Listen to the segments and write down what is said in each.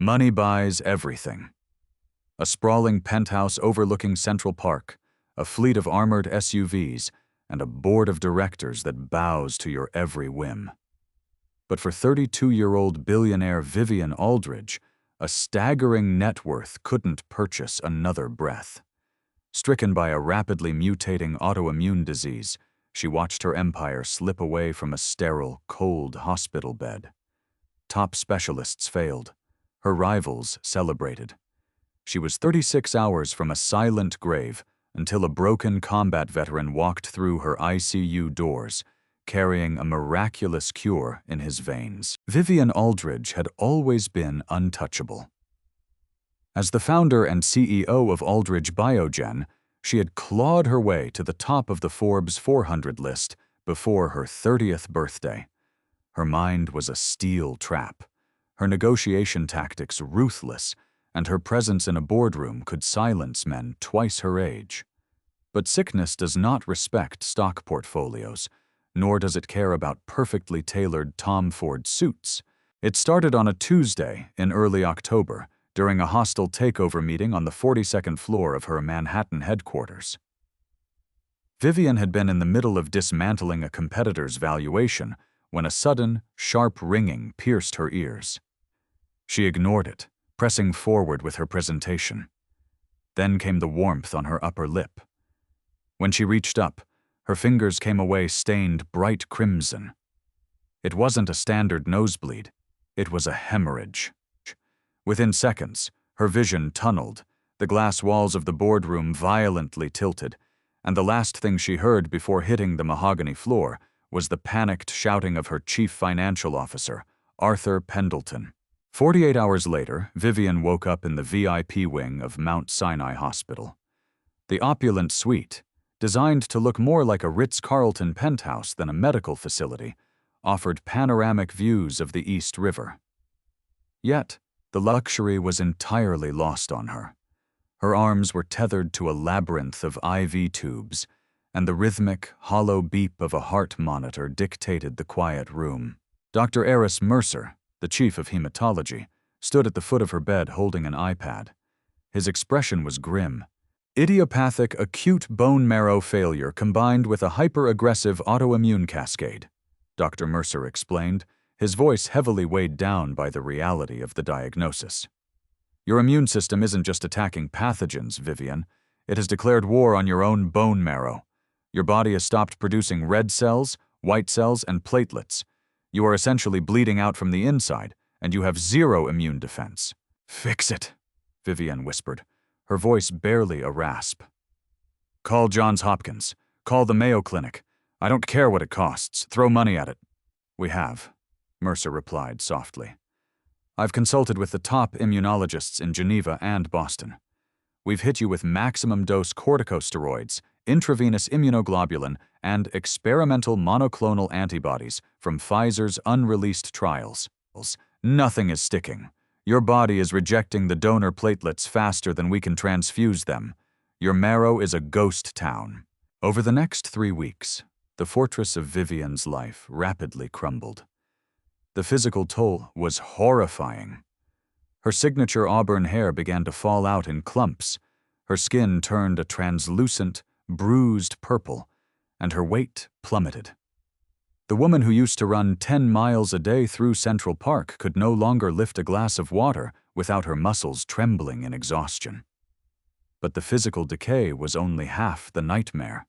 Money buys everything. A sprawling penthouse overlooking Central Park, a fleet of armored SUVs, and a board of directors that bows to your every whim. But for 32-year-old billionaire Vivienne Aldridge, a staggering net worth couldn't purchase another breath. Stricken by a rapidly mutating autoimmune disease, she watched her empire slip away from a sterile, cold hospital bed. Top specialists failed. Her rivals celebrated. She was 36 hours from a silent grave until a broken combat veteran walked through her ICU doors, carrying a miraculous cure in his veins. Vivienne Aldridge had always been untouchable. As the founder and CEO of Aldridge BioGen, she had clawed her way to the top of the Forbes 400 list before her 30th birthday. Her mind was a steel trap, her negotiation tactics ruthless, and her presence in a boardroom could silence men twice her age. But sickness does not respect stock portfolios, nor does it care about perfectly tailored Tom Ford suits. It started on a Tuesday in early October, during a hostile takeover meeting on the 42nd floor of her Manhattan headquarters. Vivienne had been in the middle of dismantling a competitor's valuation when a sudden, sharp ringing pierced her ears. She ignored it, pressing forward with her presentation. Then came the warmth on her upper lip. When she reached up, her fingers came away stained bright crimson. It wasn't a standard nosebleed, it was a hemorrhage. Within seconds, her vision tunneled, the glass walls of the boardroom violently tilted, and the last thing she heard before hitting the mahogany floor was the panicked shouting of her chief financial officer, Arthur Pendleton. 48 hours later, Vivienne woke up in the VIP wing of Mount Sinai Hospital. The opulent suite, designed to look more like a Ritz-Carlton penthouse than a medical facility, offered panoramic views of the East River. Yet, the luxury was entirely lost on her. Her arms were tethered to a labyrinth of IV tubes, and the rhythmic, hollow beep of a heart monitor dictated the quiet room. Dr. Eris Mercer, the chief of hematology, stood at the foot of her bed holding an iPad. His expression was grim. Idiopathic acute bone marrow failure combined with a hyper-aggressive autoimmune cascade, Dr. Mercer explained, his voice heavily weighed down by the reality of the diagnosis. Your immune system isn't just attacking pathogens, Vivienne. It has declared war on your own bone marrow. Your body has stopped producing red cells, white cells, and platelets. You are essentially bleeding out from the inside, and you have zero immune defense. Fix it, Vivienne whispered, her voice barely a rasp. Call Johns Hopkins. Call the Mayo Clinic. I don't care what it costs. Throw money at it. We have, Mercer replied softly. I've consulted with the top immunologists in Geneva and Boston. We've hit you with maximum dose corticosteroids, intravenous immunoglobulin, and experimental monoclonal antibodies from Pfizer's unreleased trials. Nothing is sticking. Your body is rejecting the donor platelets faster than we can transfuse them. Your marrow is a ghost town. Over the next 3 weeks, the fortress of Vivienne's life rapidly crumbled. The physical toll was horrifying. Her signature auburn hair began to fall out in clumps, her skin turned a translucent, bruised purple, and her weight plummeted. The woman who used to run 10 miles a day through Central Park could no longer lift a glass of water without her muscles trembling in exhaustion. But the physical decay was only half the nightmare.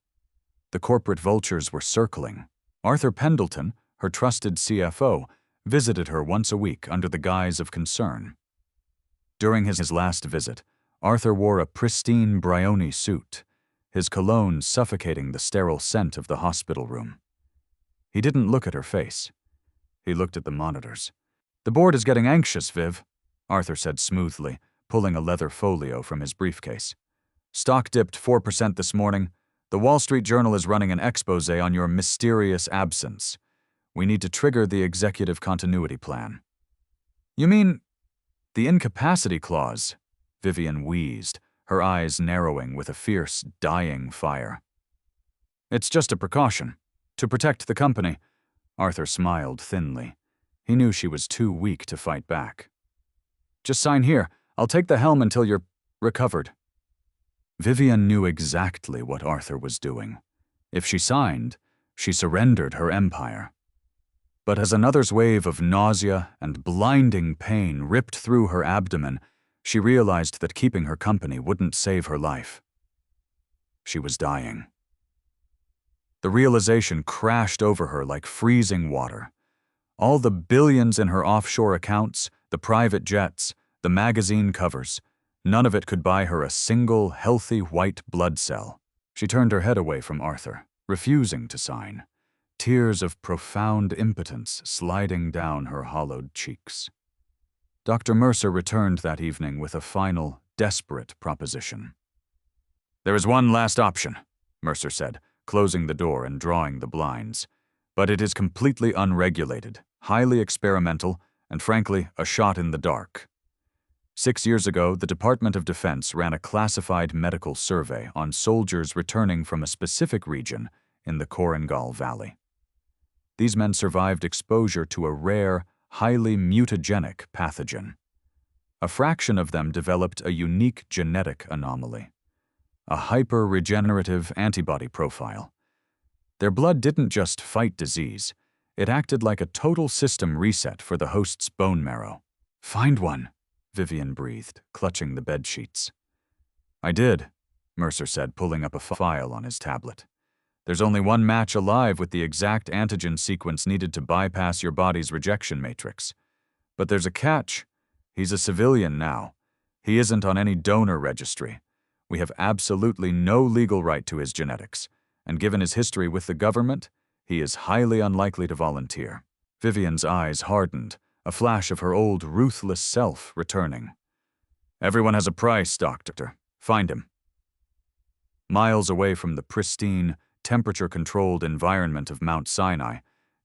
The corporate vultures were circling. Arthur Pendleton, her trusted CFO, visited her once a week under the guise of concern. During his last visit, Arthur wore a pristine Brioni suit, his cologne suffocating the sterile scent of the hospital room. He didn't look at her face. He looked at the monitors. The board is getting anxious, Viv, Arthur said smoothly, pulling a leather folio from his briefcase. Stock dipped 4% this morning. The Wall Street Journal is running an expose on your mysterious absence. We need to trigger the executive continuity plan. You mean the incapacity clause? Vivienne wheezed, her eyes narrowing with a fierce, dying fire. It's just a precaution. To protect the company. Arthur smiled thinly. He knew she was too weak to fight back. Just sign here. I'll take the helm until you're recovered." Vivienne knew exactly what Arthur was doing. If she signed, she surrendered her empire. But as another's wave of nausea and blinding pain ripped through her abdomen, she realized that keeping her company wouldn't save her life. She was dying. The realization crashed over her like freezing water. All the billions in her offshore accounts, the private jets, the magazine covers, none of it could buy her a single healthy white blood cell. She turned her head away from Arthur, refusing to sign, tears of profound impotence sliding down her hollowed cheeks. Dr. Mercer returned that evening with a final, desperate proposition. "There is one last option," Mercer said, closing the door and drawing the blinds. "But it is completely unregulated, highly experimental, and frankly, a shot in the dark." 6 years ago, the Department of Defense ran a classified medical survey on soldiers returning from a specific region in the Korengal Valley. These men survived exposure to a rare, highly mutagenic pathogen. A fraction of them developed a unique genetic anomaly, a hyper-regenerative antibody profile. Their blood didn't just fight disease, it acted like a total system reset for the host's bone marrow. "Find one," Vivienne breathed, clutching the bedsheets. "I did," Mercer said, pulling up a file on his tablet. "There's only one match alive with the exact antigen sequence needed to bypass your body's rejection matrix. But there's a catch. He's a civilian now. He isn't on any donor registry. We have absolutely no legal right to his genetics, and given his history with the government, he is highly unlikely to volunteer." Vivienne's eyes hardened, a flash of her old ruthless self returning. "Everyone has a price, Doctor. Find him." Miles away from the pristine, temperature-controlled environment of Mount Sinai,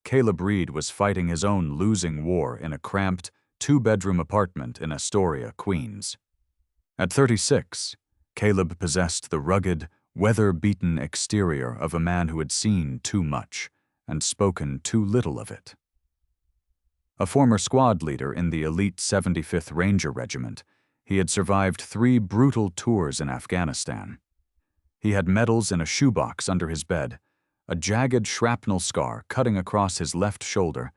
Caleb Reed was fighting his own losing war in a cramped, two-bedroom apartment in Astoria, Queens. At 36, Caleb possessed the rugged, weather-beaten exterior of a man who had seen too much and spoken too little of it. A former squad leader in the elite 75th Ranger Regiment, he had survived 3 brutal tours in Afghanistan. He had medals in a shoebox under his bed, a jagged shrapnel scar cutting across his left shoulder,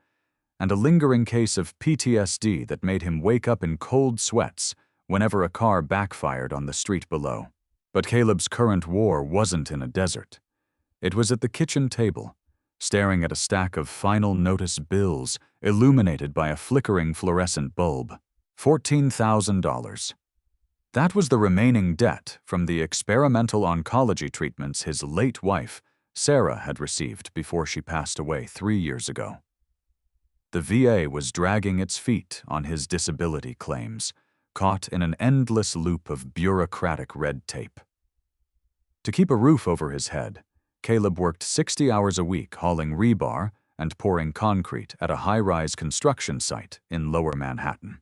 and a lingering case of PTSD that made him wake up in cold sweats whenever a car backfired on the street below. But Caleb's current war wasn't in a desert. It was at the kitchen table, staring at a stack of final notice bills illuminated by a flickering fluorescent bulb. $14,000. That was the remaining debt from the experimental oncology treatments his late wife, Sarah, had received before she passed away 3 years ago. The VA was dragging its feet on his disability claims, caught in an endless loop of bureaucratic red tape. To keep a roof over his head, Caleb worked 60 hours a week hauling rebar and pouring concrete at a high-rise construction site in Lower Manhattan.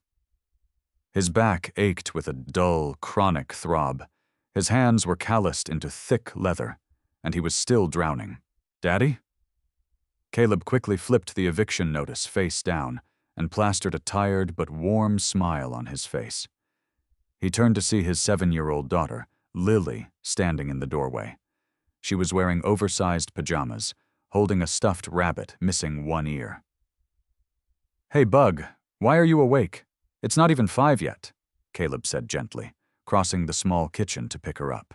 His back ached with a dull, chronic throb. His hands were calloused into thick leather, and he was still drowning. "Daddy?" Caleb quickly flipped the eviction notice face down and plastered a tired but warm smile on his face. He turned to see his 7-year-old daughter, Lily, standing in the doorway. She was wearing oversized pajamas, holding a stuffed rabbit missing one ear. "Hey, Bug, why are you awake? It's not even 5 yet," Caleb said gently, crossing the small kitchen to pick her up.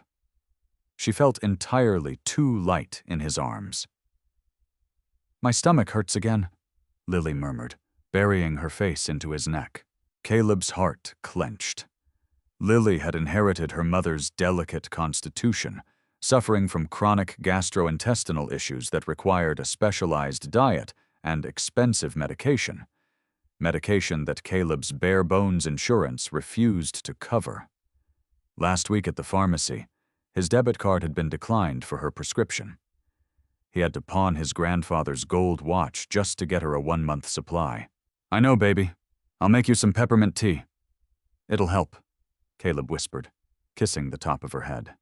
She felt entirely too light in his arms. "My stomach hurts again," Lily murmured, burying her face into his neck. Caleb's heart clenched. Lily had inherited her mother's delicate constitution, suffering from chronic gastrointestinal issues that required a specialized diet and expensive medication that Caleb's bare-bones insurance refused to cover. Last week at the pharmacy, his debit card had been declined for her prescription. He had to pawn his grandfather's gold watch just to get her a 1-month supply. "I know, baby. I'll make you some peppermint tea." "It'll help," Caleb whispered, kissing the top of her head.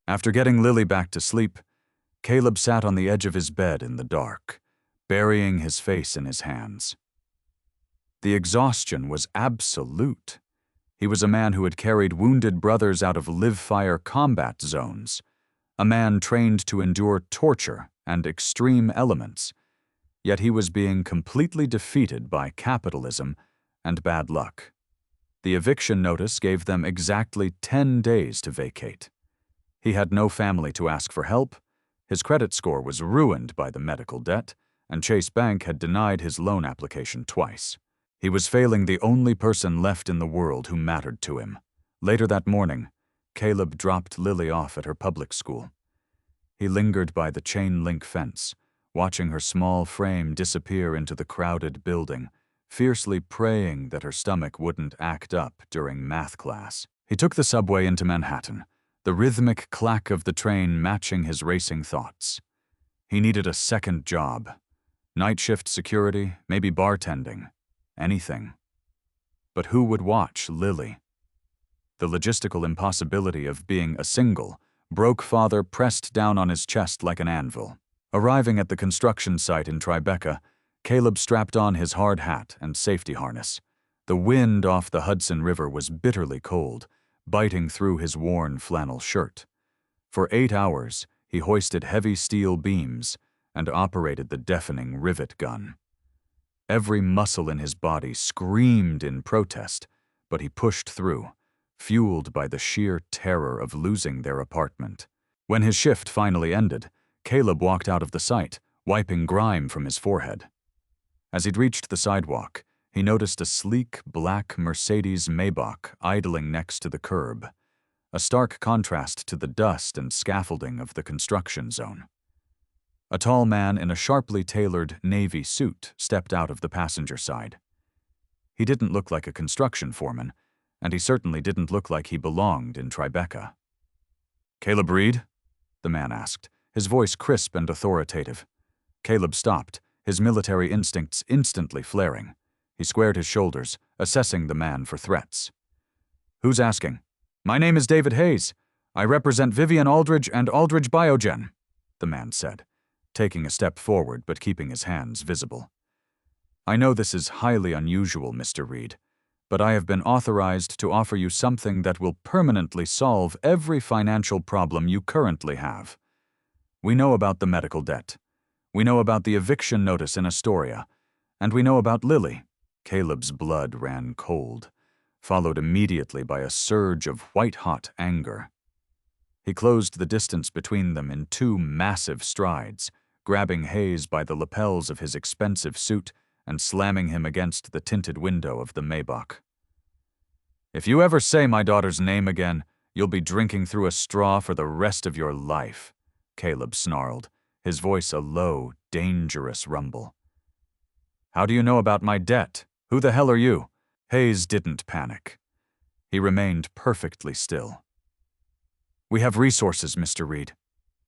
After getting Lily back to sleep, Caleb sat on the edge of his bed in the dark, burying his face in his hands. The exhaustion was absolute. He was a man who had carried wounded brothers out of live-fire combat zones, a man trained to endure torture and extreme elements, yet he was being completely defeated by capitalism and bad luck. The eviction notice gave them exactly 10 days to vacate. He had no family to ask for help, his credit score was ruined by the medical debt, and Chase Bank had denied his loan application twice. He was failing the only person left in the world who mattered to him. Later that morning, Caleb dropped Lily off at her public school. He lingered by the chain-link fence, watching her small frame disappear into the crowded building, fiercely praying that her stomach wouldn't act up during math class. He took the subway into Manhattan, the rhythmic clack of the train matching his racing thoughts. He needed a second job. Night shift security, maybe bartending. Anything. But who would watch Lily? The logistical impossibility of being a single, broke father pressed down on his chest like an anvil. Arriving at the construction site in Tribeca, Caleb strapped on his hard hat and safety harness. The wind off the Hudson River was bitterly cold, biting through his worn flannel shirt. For 8 hours, he hoisted heavy steel beams and operated the deafening rivet gun. Every muscle in his body screamed in protest, but he pushed through, fueled by the sheer terror of losing their apartment. When his shift finally ended, Caleb walked out of the site, wiping grime from his forehead. As he'd reached the sidewalk, he noticed a sleek, black Mercedes Maybach idling next to the curb, a stark contrast to the dust and scaffolding of the construction zone. A tall man in a sharply tailored navy suit stepped out of the passenger side. He didn't look like a construction foreman, and he certainly didn't look like he belonged in Tribeca. "Caleb Reed?" the man asked, his voice crisp and authoritative. Caleb stopped, his military instincts instantly flaring. He squared his shoulders, assessing the man for threats. "Who's asking?" "My name is David Hayes. I represent Vivienne Aldridge and Aldridge BioGen," the man said, taking a step forward but keeping his hands visible. "I know this is highly unusual, Mr. Reed, but I have been authorized to offer you something that will permanently solve every financial problem you currently have. We know about the medical debt. We know about the eviction notice in Astoria. And we know about Lily." Caleb's blood ran cold, followed immediately by a surge of white-hot anger. He closed the distance between them in 2 massive strides, grabbing Hayes by the lapels of his expensive suit and slamming him against the tinted window of the Maybach. "If you ever say my daughter's name again, you'll be drinking through a straw for the rest of your life," Caleb snarled, his voice a low, dangerous rumble. "How do you know about my debt? Who the hell are you?" Hayes didn't panic. He remained perfectly still. "We have resources, Mr. Reed.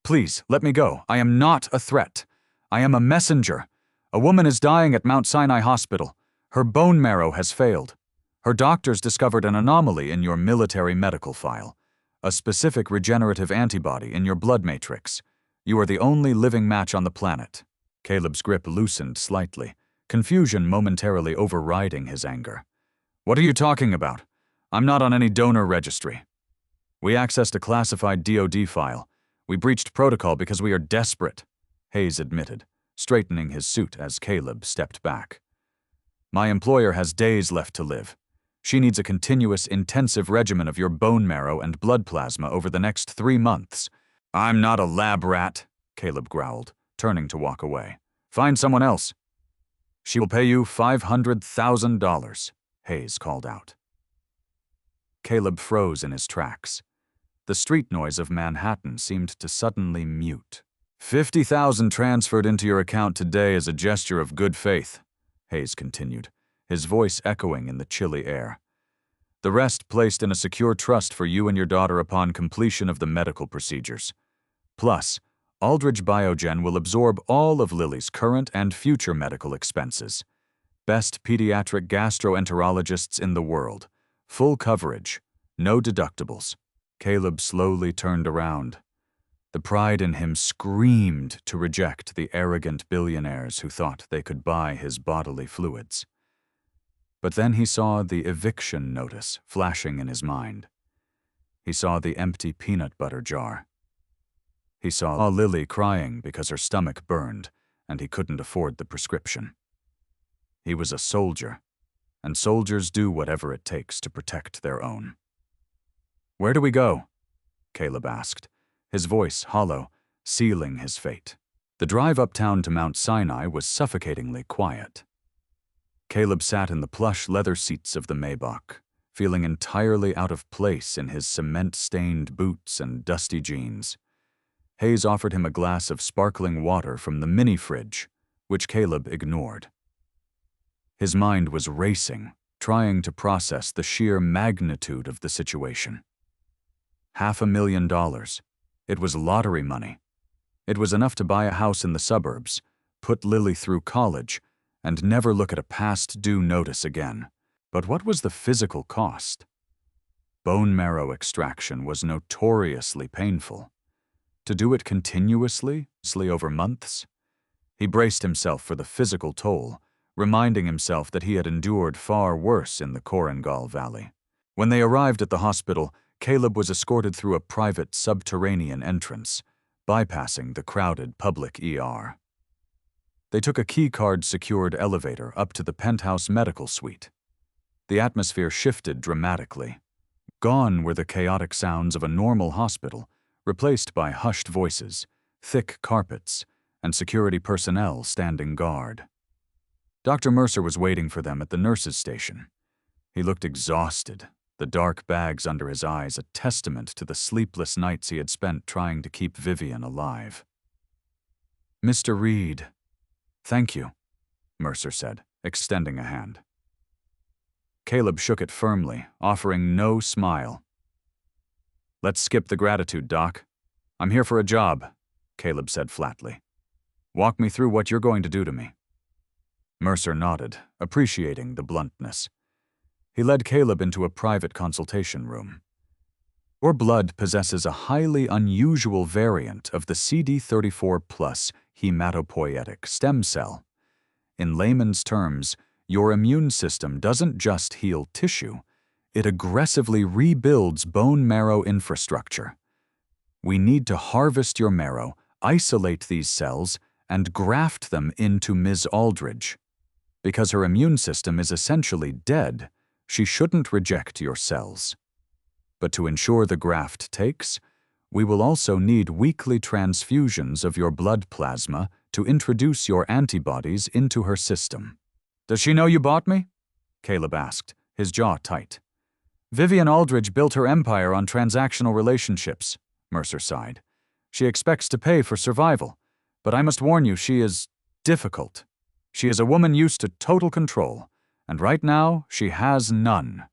Please, let me go. I am not a threat. I am a messenger. A woman is dying at Mount Sinai Hospital. Her bone marrow has failed. Her doctors discovered an anomaly in your military medical file, a specific regenerative antibody in your blood matrix. You are the only living match on the planet." Caleb's grip loosened slightly, confusion momentarily overriding his anger. "What are you talking about? I'm not on any donor registry." "We accessed a classified DoD file. We breached protocol because we are desperate," Hayes admitted, straightening his suit as Caleb stepped back. "My employer has days left to live. She needs a continuous, intensive regimen of your bone marrow and blood plasma over the next 3 months. "I'm not a lab rat," Caleb growled, turning to walk away. "Find someone else." "She will pay you $500,000, Hayes called out. Caleb froze in his tracks. The street noise of Manhattan seemed to suddenly mute. $50,000 transferred into your account today as a gesture of good faith, Hayes continued, his voice echoing in the chilly air. The rest placed in a secure trust for you and your daughter upon completion of the medical procedures. Plus, Aldridge BioGen will absorb all of Lily's current and future medical expenses. Best pediatric gastroenterologists in the world. Full coverage. No deductibles. Caleb slowly turned around. The pride in him screamed to reject the arrogant billionaires who thought they could buy his bodily fluids. But then he saw the eviction notice flashing in his mind. He saw the empty peanut butter jar. He saw Lily crying because her stomach burned and he couldn't afford the prescription. He was a soldier, and soldiers do whatever it takes to protect their own. "Where do we go?" Caleb asked, his voice hollow, sealing his fate. The drive uptown to Mount Sinai was suffocatingly quiet. Caleb sat in the plush leather seats of the Maybach, feeling entirely out of place in his cement-stained boots and dusty jeans. Hayes offered him a glass of sparkling water from the mini-fridge, which Caleb ignored. His mind was racing, trying to process the sheer magnitude of the situation. $500,000. It was lottery money. It was enough to buy a house in the suburbs, put Lily through college, and never look at a past due notice again. But what was the physical cost? Bone marrow extraction was notoriously painful. To do it continuously over months? He braced himself for the physical toll, reminding himself that he had endured far worse in the Korengal Valley. When they arrived at the hospital, Caleb was escorted through a private subterranean entrance, bypassing the crowded public ER. They took a key-card-secured elevator up to the penthouse medical suite. The atmosphere shifted dramatically. Gone were the chaotic sounds of a normal hospital, replaced by hushed voices, thick carpets, and security personnel standing guard. Dr. Mercer was waiting for them at the nurses' station. He looked exhausted, the dark bags under his eyes a testament to the sleepless nights he had spent trying to keep Vivienne alive. "Mr. Reed." "Thank you," Mercer said, extending a hand. Caleb shook it firmly, offering no smile. "Let's skip the gratitude, Doc. I'm here for a job," Caleb said flatly. "Walk me through what you're going to do to me." Mercer nodded, appreciating the bluntness. He led Caleb into a private consultation room. "Your blood possesses a highly unusual variant of the CD34+ hematopoietic stem cell. In layman's terms, your immune system doesn't just heal tissue, it aggressively rebuilds bone marrow infrastructure. We need to harvest your marrow, isolate these cells, and graft them into Ms. Aldridge. Because her immune system is essentially dead, she shouldn't reject your cells. But to ensure the graft takes, we will also need weekly transfusions of your blood plasma to introduce your antibodies into her system." "Does she know you bought me?" Caleb asked, his jaw tight. "Vivienne Aldridge built her empire on transactional relationships," Mercer sighed. "She expects to pay for survival, but I must warn you, she is difficult. She is a woman used to total control, and right now she has none.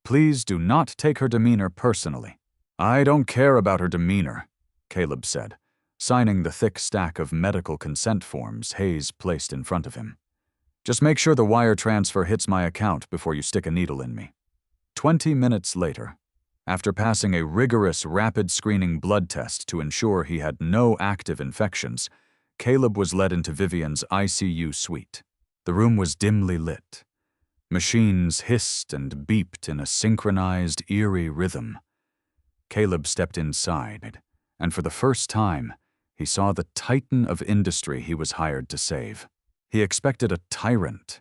Please do not take her demeanor personally." "I don't care about her demeanor," Caleb said, signing the thick stack of medical consent forms Hayes placed in front of him. "Just make sure the wire transfer hits my account before you stick a needle in me." 20 minutes later, after passing a rigorous rapid screening blood test to ensure he had no active infections, Caleb was led into Vivienne's ICU suite. The room was dimly lit. Machines hissed and beeped in a synchronized, eerie rhythm. Caleb stepped inside, and for the first time, he saw the titan of industry he was hired to save. He expected a tyrant.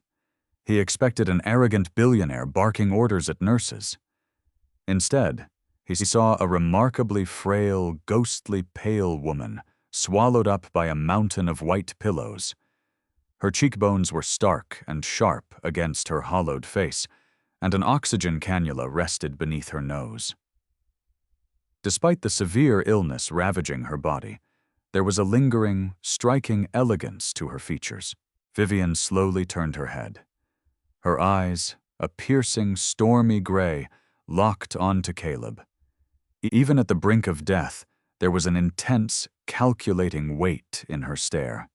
He expected an arrogant billionaire barking orders at nurses. Instead, he saw a remarkably frail, ghostly pale woman swallowed up by a mountain of white pillows. Her cheekbones were stark and sharp against her hollowed face, and an oxygen cannula rested beneath her nose. Despite the severe illness ravaging her body, there was a lingering, striking elegance to her features. Vivienne slowly turned her head. Her eyes, a piercing, stormy gray, locked onto Caleb. Even at the brink of death, there was an intense, calculating weight in her stare.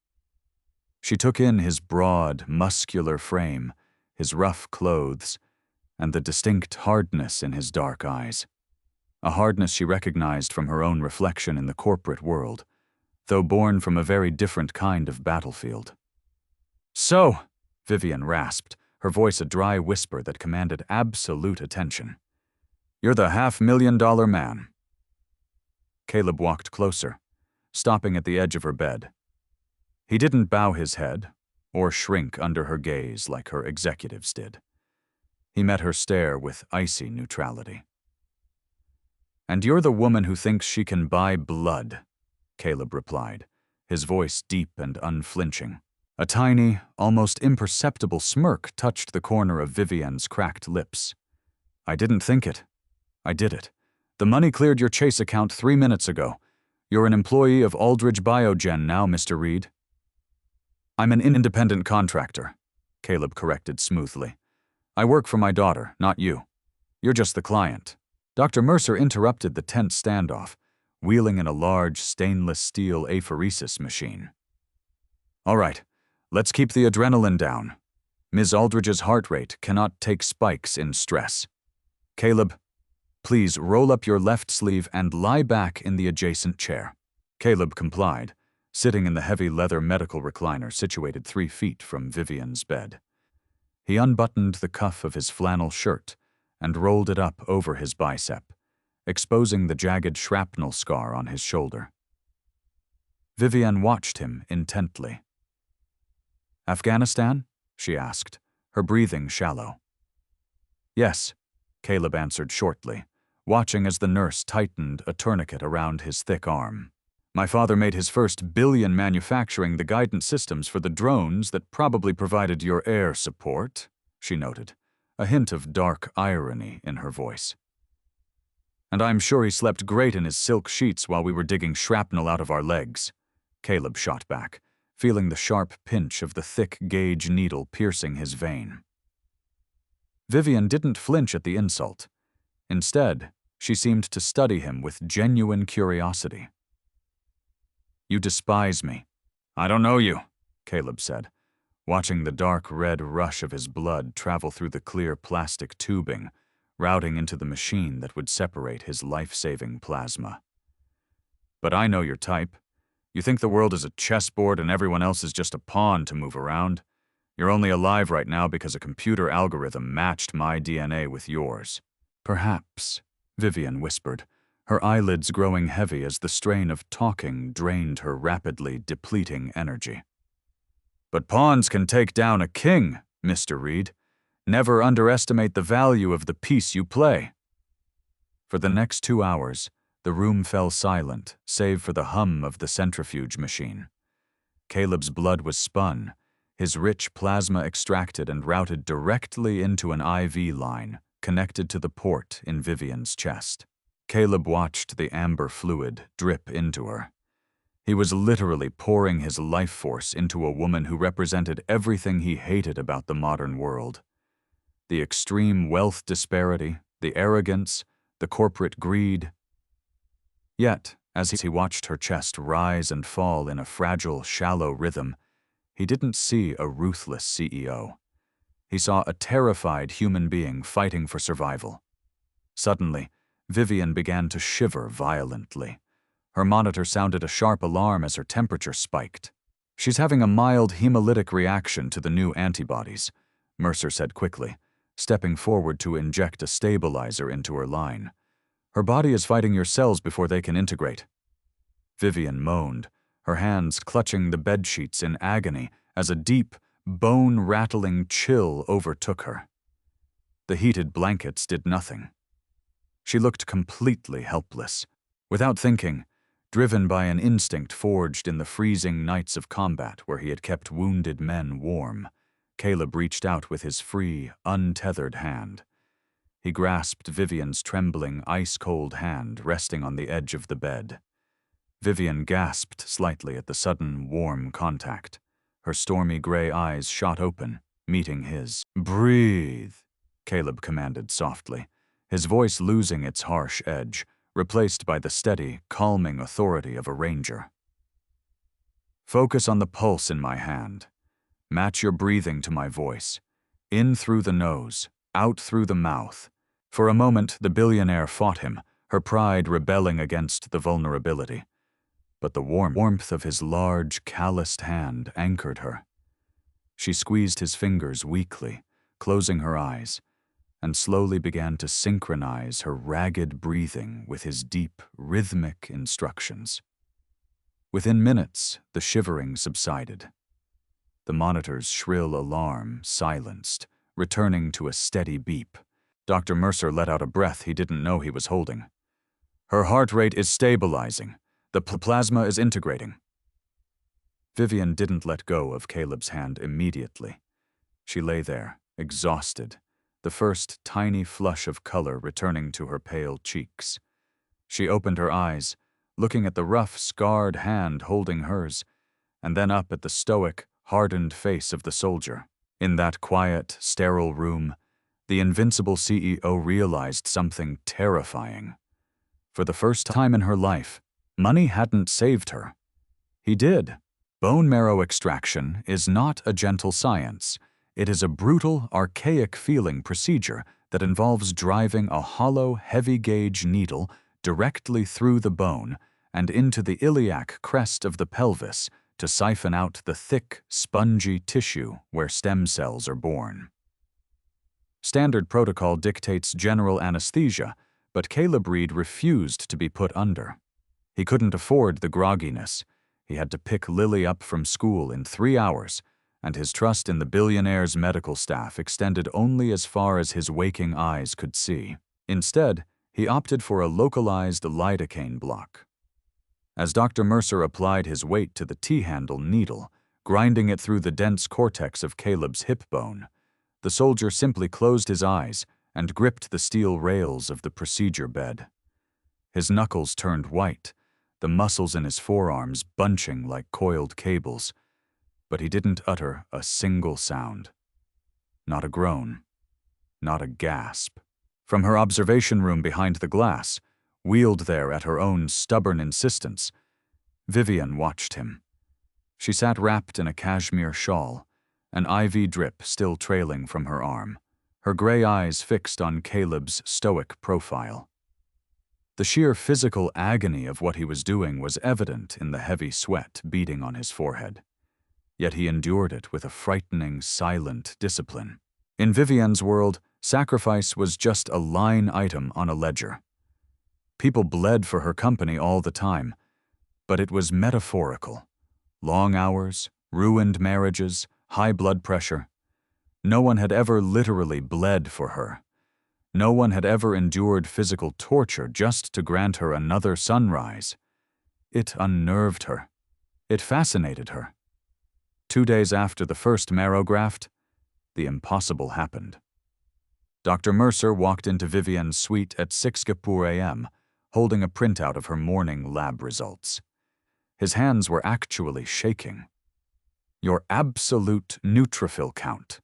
She took in his broad, muscular frame, his rough clothes, and the distinct hardness in his dark eyes. A hardness she recognized from her own reflection in the corporate world, though born from a very different kind of battlefield. "So," Vivienne rasped, her voice a dry whisper that commanded absolute attention. "You're the $500,000 man." Caleb walked closer, stopping at the edge of her bed. He didn't bow his head or shrink under her gaze like her executives did. He met her stare with icy neutrality. "And you're the woman who thinks she can buy blood," Caleb replied, his voice deep and unflinching. A tiny, almost imperceptible smirk touched the corner of Vivienne's cracked lips. "I didn't think it. I did it. The money cleared your Chase account 3 minutes ago. You're an employee of Aldridge BioGen now, Mr. Reed." "I'm an independent contractor," Caleb corrected smoothly. "I work for my daughter, not you. You're just the client." Dr. Mercer interrupted the tense standoff, wheeling in a large stainless steel apheresis machine. "All right, let's keep the adrenaline down. Ms. Aldridge's heart rate cannot take spikes in stress. Caleb, please roll up your left sleeve and lie back in the adjacent chair." Caleb complied, sitting in the heavy leather medical recliner situated 3 feet from Vivienne's bed. He unbuttoned the cuff of his flannel shirt and rolled it up over his bicep, exposing the jagged shrapnel scar on his shoulder. Vivienne watched him intently. "Afghanistan?" she asked, her breathing shallow. "Yes," Caleb answered shortly, watching as the nurse tightened a tourniquet around his thick arm. "My father made his first billion manufacturing the guidance systems for the drones that probably provided your air support," she noted, a hint of dark irony in her voice. "And I'm sure he slept great in his silk sheets while we were digging shrapnel out of our legs," Caleb shot back, feeling the sharp pinch of the thick gauge needle piercing his vein. Vivienne didn't flinch at the insult. Instead, she seemed to study him with genuine curiosity. "You despise me." "I don't know you," Caleb said, watching the dark red rush of his blood travel through the clear plastic tubing, routing into the machine that would separate his life-saving plasma. "But I know your type. You think the world is a chessboard and everyone else is just a pawn to move around. You're only alive right now because a computer algorithm matched my DNA with yours." "Perhaps," Vivienne whispered, her eyelids growing heavy as the strain of talking drained her rapidly depleting energy. "But pawns can take down a king, Mr. Reed. Never underestimate the value of the piece you play." For the next 2 hours, the room fell silent, save for the hum of the centrifuge machine. Caleb's blood was spun, his rich plasma extracted and routed directly into an IV line connected to the port in Vivienne's chest. Caleb watched the amber fluid drip into her. He was literally pouring his life force into a woman who represented everything he hated about the modern world. The extreme wealth disparity, the arrogance, the corporate greed. Yet, as he watched her chest rise and fall in a fragile, shallow rhythm, he didn't see a ruthless CEO. He saw a terrified human being fighting for survival. Suddenly, Vivienne began to shiver violently. Her monitor sounded a sharp alarm as her temperature spiked. "She's having a mild hemolytic reaction to the new antibodies," Mercer said quickly, stepping forward to inject a stabilizer into her line. "Her body is fighting your cells before they can integrate." Vivienne moaned, her hands clutching the bedsheets in agony as a deep, bone-rattling chill overtook her. The heated blankets did nothing. She looked completely helpless. Without thinking, driven by an instinct forged in the freezing nights of combat where he had kept wounded men warm, Caleb reached out with his free, untethered hand. He grasped Vivienne's trembling, ice-cold hand resting on the edge of the bed. Vivienne gasped slightly at the sudden, warm contact. Her stormy gray eyes shot open, meeting his. "Breathe," Caleb commanded softly, his voice losing its harsh edge, replaced by the steady, calming authority of a ranger. "Focus on the pulse in my hand. Match your breathing to my voice. In through the nose, out through the mouth." For a moment, the billionaire fought him, her pride rebelling against the vulnerability. But the warmth of his large, calloused hand anchored her. She squeezed his fingers weakly, closing her eyes, and slowly began to synchronize her ragged breathing with his deep, rhythmic instructions. Within minutes, the shivering subsided. The monitor's shrill alarm silenced, returning to a steady beep. Dr. Mercer let out a breath he didn't know he was holding. Her heart rate is stabilizing. The plasma is integrating. Vivienne didn't let go of Caleb's hand immediately. She lay there, exhausted, the first tiny flush of color returning to her pale cheeks. She opened her eyes, looking at the rough, scarred hand holding hers, and then up at the stoic, hardened face of the soldier. In that quiet, sterile room, the invincible CEO realized something terrifying. For the first time in her life, money hadn't saved her. He did. Bone marrow extraction is not a gentle science. It is a brutal, archaic-feeling procedure that involves driving a hollow, heavy-gauge needle directly through the bone and into the iliac crest of the pelvis to siphon out the thick, spongy tissue where stem cells are born. Standard protocol dictates general anesthesia, but Caleb Reed refused to be put under. He couldn't afford the grogginess. He had to pick Lily up from school in 3 hours, and his trust in the billionaire's medical staff extended only as far as his waking eyes could see. Instead, he opted for a localized lidocaine block. As Dr. Mercer applied his weight to the T-handle needle, grinding it through the dense cortex of Caleb's hip bone, the soldier simply closed his eyes and gripped the steel rails of the procedure bed. His knuckles turned white, the muscles in his forearms bunching like coiled cables, but he didn't utter a single sound. Not a groan, not a gasp. From her observation room behind the glass, wheeled there at her own stubborn insistence, Vivienne watched him. She sat wrapped in a cashmere shawl, an IV drip still trailing from her arm, her gray eyes fixed on Caleb's stoic profile. The sheer physical agony of what he was doing was evident in the heavy sweat beading on his forehead. Yet he endured it with a frightening, silent discipline. In Vivienne's world, sacrifice was just a line item on a ledger. People bled for her company all the time, but it was metaphorical. Long hours, ruined marriages, high blood pressure. No one had ever literally bled for her. No one had ever endured physical torture just to grant her another sunrise. It unnerved her. It fascinated her. 2 days after the first marrow graft, the impossible happened. Dr. Mercer walked into Vivienne's suite at 6 a.m., holding a printout of her morning lab results. His hands were actually shaking. "Your absolute neutrophil count,"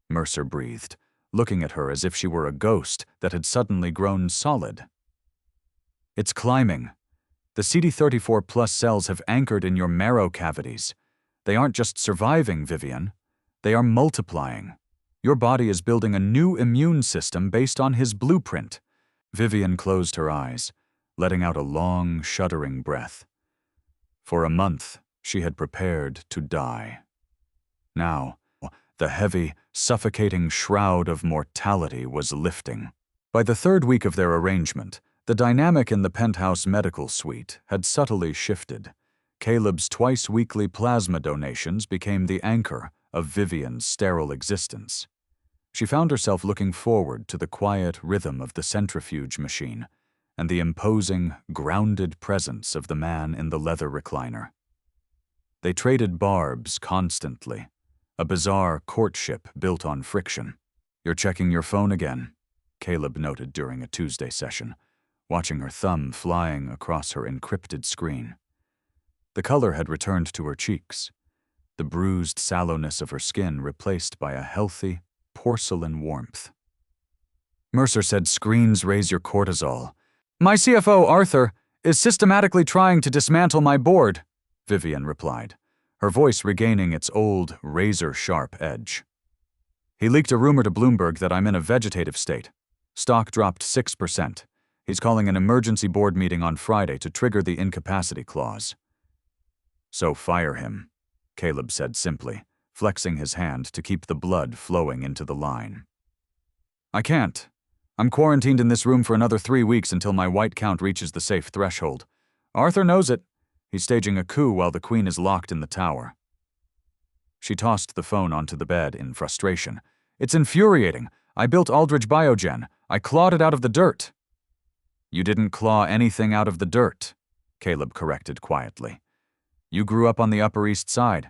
Mercer breathed, looking at her as if she were a ghost that had suddenly grown solid. "It's climbing. The CD34 plus cells have anchored in your marrow cavities. They aren't just surviving, Vivienne. They are multiplying. Your body is building a new immune system based on his blueprint." Vivienne closed her eyes, letting out a long, shuddering breath. For a month, she had prepared to die. Now, the heavy, suffocating shroud of mortality was lifting. By the 3rd week of their arrangement, the dynamic in the penthouse medical suite had subtly shifted. Caleb's twice-weekly plasma donations became the anchor of Vivienne's sterile existence. She found herself looking forward to the quiet rhythm of the centrifuge machine and the imposing, grounded presence of the man in the leather recliner. They traded barbs constantly, a bizarre courtship built on friction. "You're checking your phone again," Caleb noted during a Tuesday session, watching her thumb flying across her encrypted screen. The color had returned to her cheeks, the bruised sallowness of her skin replaced by a healthy, porcelain warmth. Mercer said screens raise your cortisol. "My CFO, Arthur, is systematically trying to dismantle my board," Vivienne replied, her voice regaining its old, razor-sharp edge. "He leaked a rumor to Bloomberg that I'm in a vegetative state. Stock dropped 6%. He's calling an emergency board meeting on Friday to trigger the incapacity clause." "So fire him," Caleb said simply, flexing his hand to keep the blood flowing into the line. I can't. I'm quarantined in this room for another 3 weeks until my white count reaches the safe threshold. Arthur knows it. He's staging a coup while the Queen is locked in the tower. She tossed the phone onto the bed in frustration. It's infuriating. I built Aldridge BioGen. I clawed it out of the dirt. You didn't claw anything out of the dirt, Caleb corrected quietly. You grew up on the Upper East Side.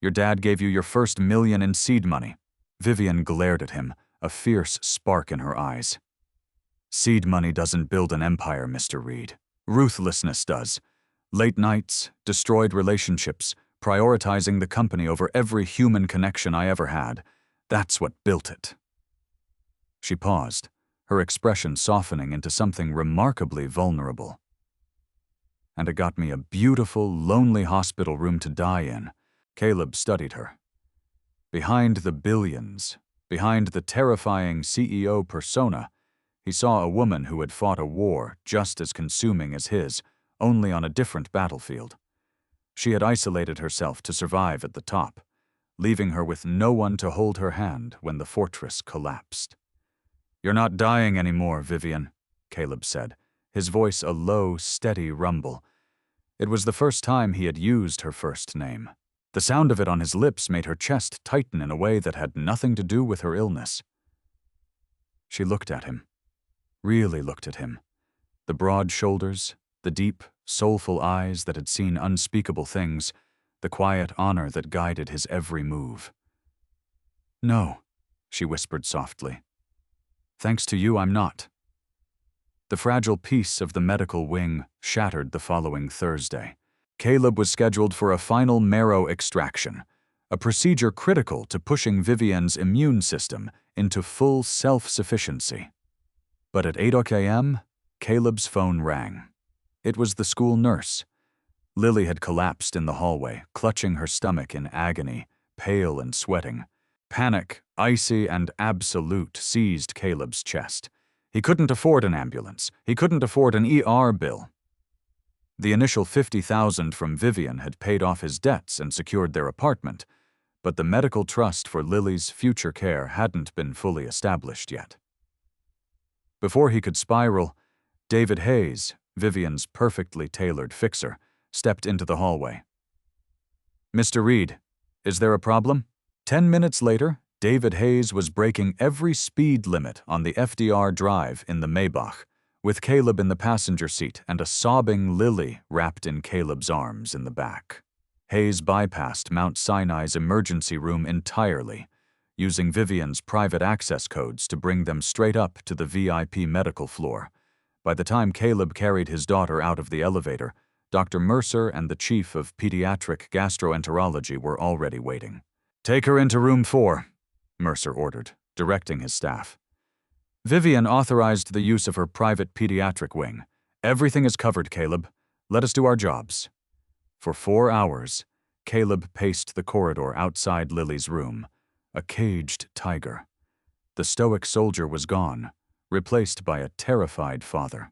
Your dad gave you your first $1 million in seed money. Vivienne glared at him, a fierce spark in her eyes. Seed money doesn't build an empire, Mr. Reed. Ruthlessness does. Late nights, destroyed relationships, prioritizing the company over every human connection I ever had. That's what built it. She paused, her expression softening into something remarkably vulnerable. And it got me a beautiful, lonely hospital room to die in. Caleb studied her. Behind the billions, behind the terrifying CEO persona, he saw a woman who had fought a war just as consuming as his, only on a different battlefield. She had isolated herself to survive at the top, leaving her with no one to hold her hand when the fortress collapsed. You're not dying anymore, Vivienne, Caleb said, his voice a low, steady rumble. It was the first time he had used her first name. The sound of it on his lips made her chest tighten in a way that had nothing to do with her illness. She looked at him, really looked at him. The broad shoulders, the deep, soulful eyes that had seen unspeakable things, the quiet honor that guided his every move. No, she whispered softly. Thanks to you, I'm not. The fragile peace of the medical wing shattered the following Thursday. Caleb was scheduled for a final marrow extraction, a procedure critical to pushing Vivienne's immune system into full self-sufficiency. But at 8 a.m., Caleb's phone rang. It was the school nurse. Lily had collapsed in the hallway, clutching her stomach in agony, pale and sweating. Panic, icy and absolute, seized Caleb's chest. He couldn't afford an ambulance. He couldn't afford an ER bill. The initial $50,000 from Vivienne had paid off his debts and secured their apartment, but the medical trust for Lily's future care hadn't been fully established yet. Before he could spiral, David Hayes, Vivienne's perfectly tailored fixer, stepped into the hallway. Mr. Reed, is there a problem? 10 minutes later, David Hayes was breaking every speed limit on the FDR drive in the Maybach, with Caleb in the passenger seat and a sobbing Lily wrapped in Caleb's arms in the back. Hayes bypassed Mount Sinai's emergency room entirely, using Vivienne's private access codes to bring them straight up to the VIP medical floor. By the time Caleb carried his daughter out of the elevator, Dr. Mercer and the chief of pediatric gastroenterology were already waiting. Take her into room 4, Mercer ordered, directing his staff. Vivienne authorized the use of her private pediatric wing. Everything is covered, Caleb. Let us do our jobs. For 4 hours, Caleb paced the corridor outside Lily's room, a caged tiger. The stoic soldier was gone, replaced by a terrified father.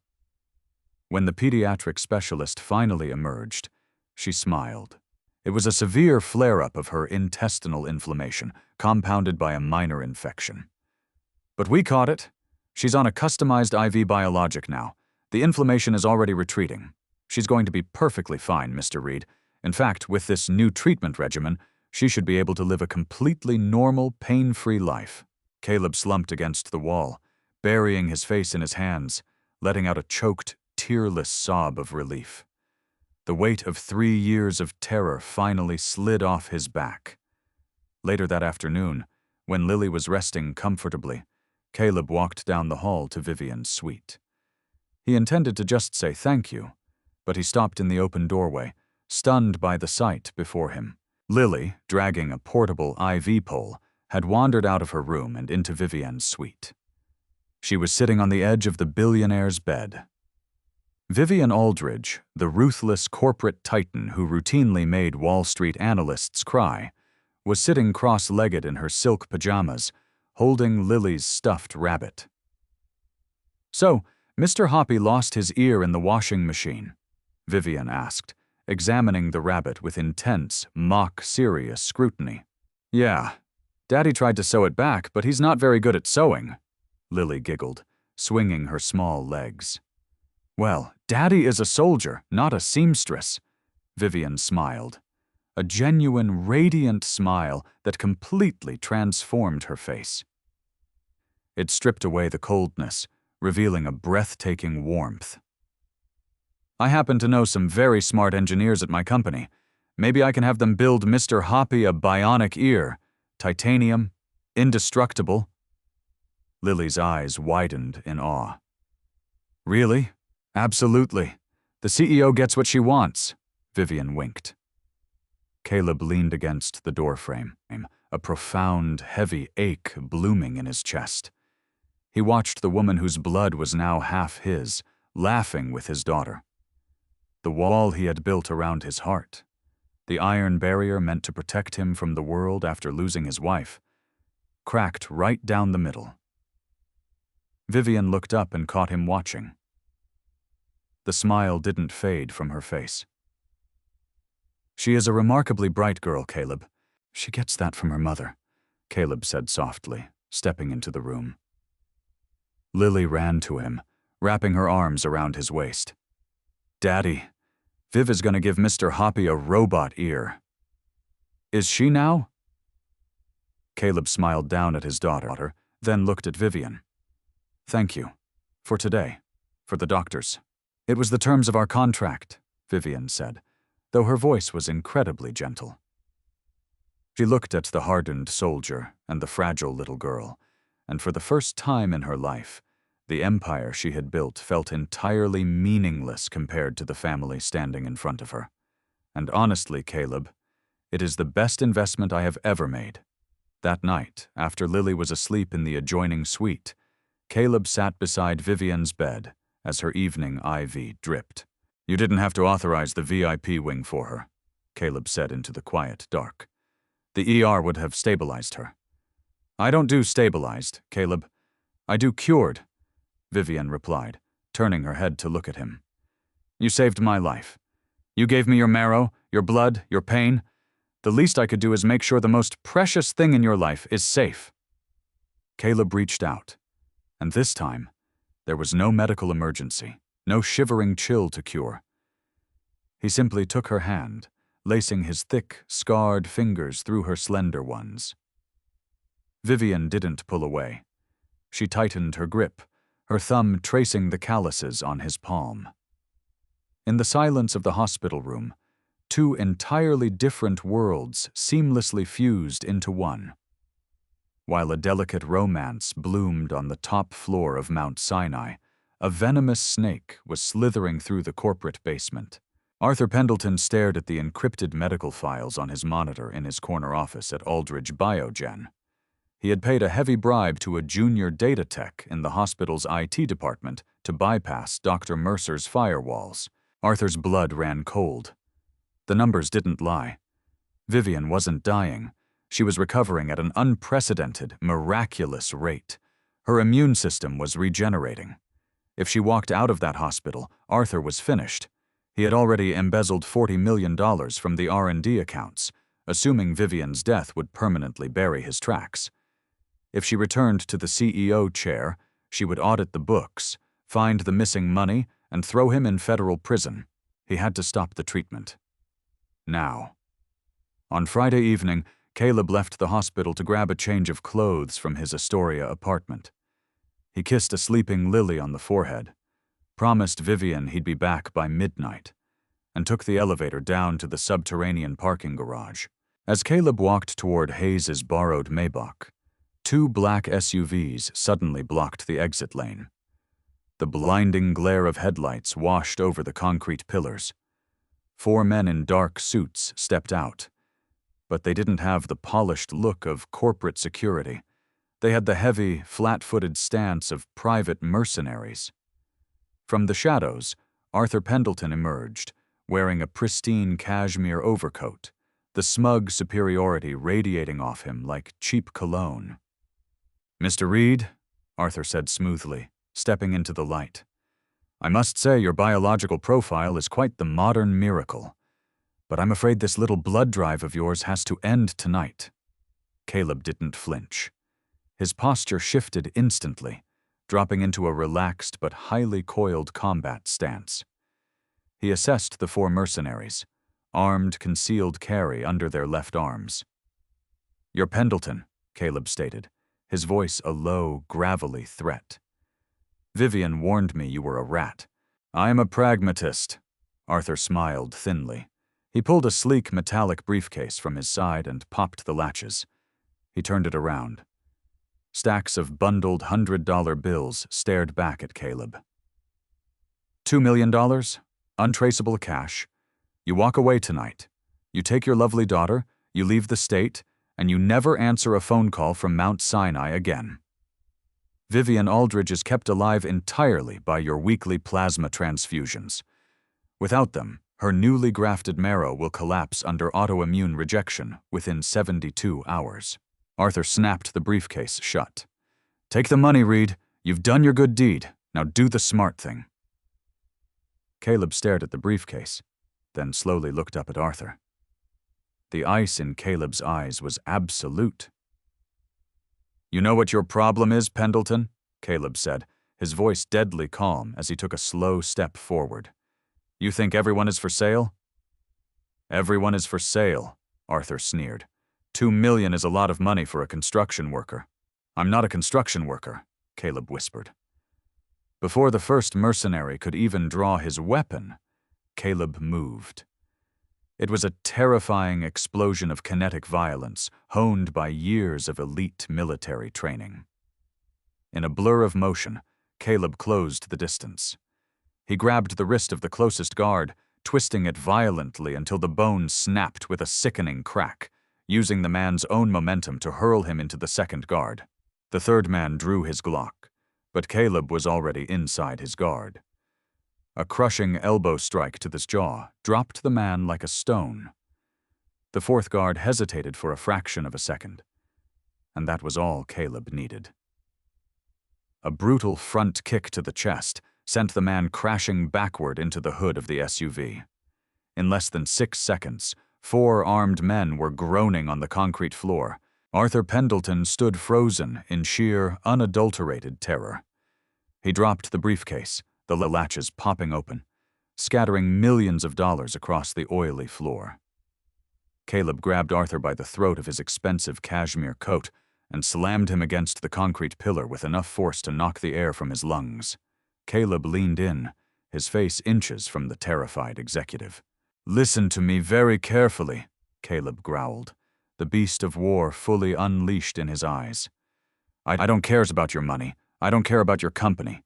When the pediatric specialist finally emerged, she smiled. It was a severe flare-up of her intestinal inflammation, compounded by a minor infection. But we caught it. She's on a customized IV biologic now. The inflammation is already retreating. She's going to be perfectly fine, Mr. Reed. In fact, with this new treatment regimen, she should be able to live a completely normal, pain-free life. Caleb slumped against the wall, burying his face in his hands, letting out a choked, tearless sob of relief. The weight of 3 years of terror finally slid off his back. Later that afternoon, when Lily was resting comfortably, Caleb walked down the hall to Vivienne's suite. He intended to just say thank you, but he stopped in the open doorway, stunned by the sight before him. Lily, dragging a portable IV pole, had wandered out of her room and into Vivienne's suite. She was sitting on the edge of the billionaire's bed. Vivienne Aldridge, the ruthless corporate titan who routinely made Wall Street analysts cry, was sitting cross-legged in her silk pajamas, holding Lily's stuffed rabbit. So, Mr. Hoppy lost his ear in the washing machine? Vivienne asked, examining the rabbit with intense, mock-serious scrutiny. Yeah, Daddy tried to sew it back, but he's not very good at sewing, Lily giggled, swinging her small legs. Well, Daddy is a soldier, not a seamstress. Vivienne smiled. A genuine, radiant smile that completely transformed her face. It stripped away the coldness, revealing a breathtaking warmth. I happen to know some very smart engineers at my company. Maybe I can have them build Mr. Hoppy a bionic ear. Titanium, indestructible. Lily's eyes widened in awe. Really? Absolutely. The CEO gets what she wants, Vivienne winked. Caleb leaned against the doorframe, a profound, heavy ache blooming in his chest. He watched the woman whose blood was now half his, laughing with his daughter. The wall he had built around his heart, the iron barrier meant to protect him from the world after losing his wife, cracked right down the middle. Vivienne looked up and caught him watching. The smile didn't fade from her face. She is a remarkably bright girl, Caleb. She gets that from her mother, Caleb said softly, stepping into the room. Lily ran to him, wrapping her arms around his waist. Daddy, Viv is going to give Mr. Hoppy a robot ear. Is she now? Caleb smiled down at his daughter, then looked at Vivienne. Thank you. For today. For the doctors. It was the terms of our contract, Vivienne said, though her voice was incredibly gentle. She looked at the hardened soldier and the fragile little girl, and for the first time in her life, the empire she had built felt entirely meaningless compared to the family standing in front of her. And honestly, Caleb, it is the best investment I have ever made. That night, after Lily was asleep in the adjoining suite, Caleb sat beside Vivienne's bed as her evening IV dripped. You didn't have to authorize the VIP wing for her, Caleb said into the quiet dark. The ER would have stabilized her. I don't do stabilized, Caleb. I do cured, Vivienne replied, turning her head to look at him. You saved my life. You gave me your marrow, your blood, your pain. The least I could do is make sure the most precious thing in your life is safe. Caleb reached out, and this time, there was no medical emergency, no shivering chill to cure. He simply took her hand, lacing his thick, scarred fingers through her slender ones. Vivienne didn't pull away. She tightened her grip, her thumb tracing the calluses on his palm. In the silence of the hospital room, two entirely different worlds seamlessly fused into one. While a delicate romance bloomed on the top floor of Mount Sinai, a venomous snake was slithering through the corporate basement. Arthur Pendleton stared at the encrypted medical files on his monitor in his corner office at Aldridge BioGen. He had paid a heavy bribe to a junior data tech in the hospital's IT department to bypass Dr. Mercer's firewalls. Arthur's blood ran cold. The numbers didn't lie. Vivienne wasn't dying. She was recovering at an unprecedented, miraculous rate. Her immune system was regenerating. If she walked out of that hospital, Arthur was finished. He had already embezzled $40 million from the R&D accounts, assuming Vivienne's death would permanently bury his tracks. If she returned to the CEO chair, she would audit the books, find the missing money, and throw him in federal prison. He had to stop the treatment. Now. On Friday evening, Caleb left the hospital to grab a change of clothes from his Astoria apartment. He kissed a sleeping Lily on the forehead, promised Vivienne he'd be back by midnight, and took the elevator down to the subterranean parking garage. As Caleb walked toward Hayes's borrowed Maybach, two black SUVs suddenly blocked the exit lane. The blinding glare of headlights washed over the concrete pillars. 4 men in dark suits stepped out, but they didn't have the polished look of corporate security. They had the heavy, flat-footed stance of private mercenaries. From the shadows, Arthur Pendleton emerged, wearing a pristine cashmere overcoat, the smug superiority radiating off him like cheap cologne. Mr. Reed, Arthur said smoothly, stepping into the light. I must say your biological profile is quite the modern miracle. But I'm afraid this little blood drive of yours has to end tonight. Caleb didn't flinch. His posture shifted instantly, dropping into a relaxed but highly coiled combat stance. He assessed the 4 mercenaries, armed concealed carry under their left arms. "You're Pendleton," Caleb stated, his voice a low, gravelly threat. "Vivienne warned me you were a rat." "I am a pragmatist," Arthur smiled thinly. He pulled a sleek metallic briefcase from his side and popped the latches. He turned it around. Stacks of bundled $100 bills stared back at Caleb. $2 million? Untraceable cash. You walk away tonight. You take your lovely daughter, you leave the state, and you never answer a phone call from Mount Sinai again. Vivienne Aldridge is kept alive entirely by your weekly plasma transfusions. Without them, her newly grafted marrow will collapse under autoimmune rejection within 72 hours. Arthur snapped the briefcase shut. "Take the money, Reed. You've done your good deed. Now do the smart thing." Caleb stared at the briefcase, then slowly looked up at Arthur. The ice in Caleb's eyes was absolute. "You know what your problem is, Pendleton?" Caleb said, his voice deadly calm as he took a slow step forward. "You think everyone is for sale?" "Everyone is for sale," Arthur sneered. $2 million is a lot of money for a construction worker." "I'm not a construction worker," Caleb whispered. Before the first mercenary could even draw his weapon, Caleb moved. It was a terrifying explosion of kinetic violence, honed by years of elite military training. In a blur of motion, Caleb closed the distance. He grabbed the wrist of the closest guard, twisting it violently until the bone snapped with a sickening crack, using the man's own momentum to hurl him into the second guard. The third man drew his Glock, but Caleb was already inside his guard. A crushing elbow strike to the jaw dropped the man like a stone. The fourth guard hesitated for a fraction of a second, and that was all Caleb needed. A brutal front kick to the chest sent the man crashing backward into the hood of the SUV. In less than 6 seconds, 4 armed men were groaning on the concrete floor. Arthur Pendleton stood frozen in sheer, unadulterated terror. He dropped the briefcase, the latches popping open, scattering millions of dollars across the oily floor. Caleb grabbed Arthur by the throat of his expensive cashmere coat and slammed him against the concrete pillar with enough force to knock the air from his lungs. Caleb leaned in, his face inches from the terrified executive. "Listen to me very carefully," Caleb growled, the beast of war fully unleashed in his eyes. I don't care about your money. I don't care about your company.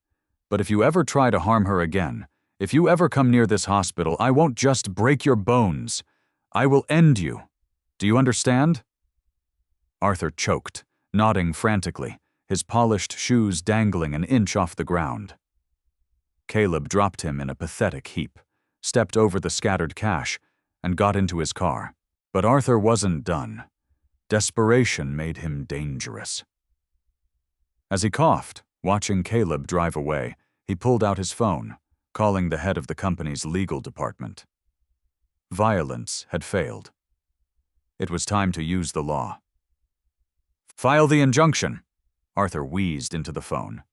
But if you ever try to harm her again, if you ever come near this hospital, I won't just break your bones. I will end you. Do you understand?" Arthur choked, nodding frantically, his polished shoes dangling an inch off the ground. Caleb dropped him in a pathetic heap, stepped over the scattered cash, and got into his car. But Arthur wasn't done. Desperation made him dangerous. As he coughed, watching Caleb drive away, he pulled out his phone, calling the head of the company's legal department. Violence had failed. It was time to use the law. "File the injunction," Arthur wheezed into the phone.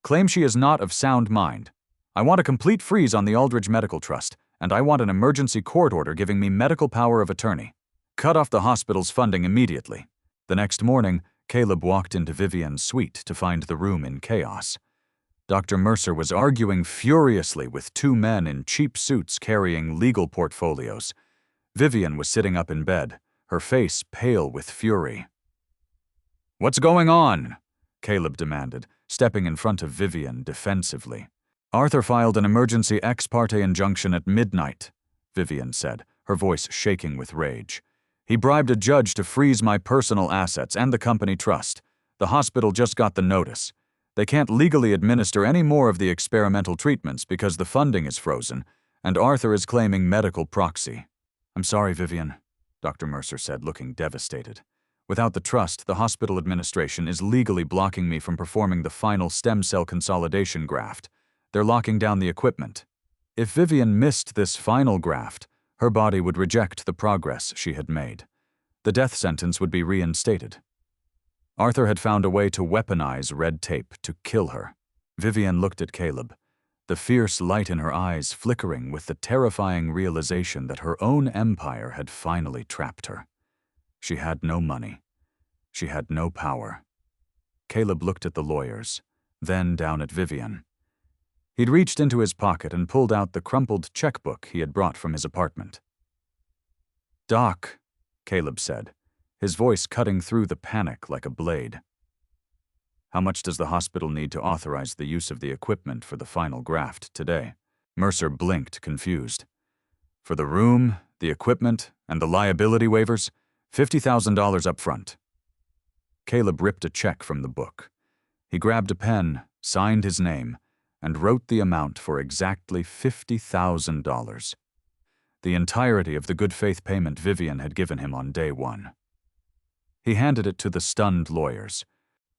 "Claim she is not of sound mind. I want a complete freeze on the Aldridge Medical Trust, and I want an emergency court order giving me medical power of attorney. Cut off the hospital's funding immediately." The next morning, Caleb walked into Vivienne's suite to find the room in chaos. Dr. Mercer was arguing furiously with 2 men in cheap suits carrying legal portfolios. Vivienne was sitting up in bed, her face pale with fury. "What's going on?" Caleb demanded, stepping in front of Vivienne defensively. "Arthur filed an emergency ex parte injunction at midnight," Vivienne said, her voice shaking with rage. "He bribed a judge to freeze my personal assets and the company trust. The hospital just got the notice. They can't legally administer any more of the experimental treatments because the funding is frozen, and Arthur is claiming medical proxy." "I'm sorry, Vivienne," Dr. Mercer said, looking devastated. "Without the trust, the hospital administration is legally blocking me from performing the final stem cell consolidation graft. They're locking down the equipment. If Vivienne missed this final graft, her body would reject the progress she had made. The death sentence would be reinstated." Arthur had found a way to weaponize red tape to kill her. Vivienne looked at Caleb, the fierce light in her eyes flickering with the terrifying realization that her own empire had finally trapped her. She had no money. She had no power. Caleb looked at the lawyers, then down at Vivienne. He'd reached into his pocket and pulled out the crumpled checkbook he had brought from his apartment. "Doc," Caleb said, his voice cutting through the panic like a blade. "How much does the hospital need to authorize the use of the equipment for the final graft today?" Mercer blinked, confused. "For the room, the equipment, and the liability waivers, $50,000 up front." Caleb ripped a check from the book. He grabbed a pen, signed his name, and wrote the amount for exactly $50,000. The entirety of the good faith payment Vivienne had given him on day one. He handed it to the stunned lawyers.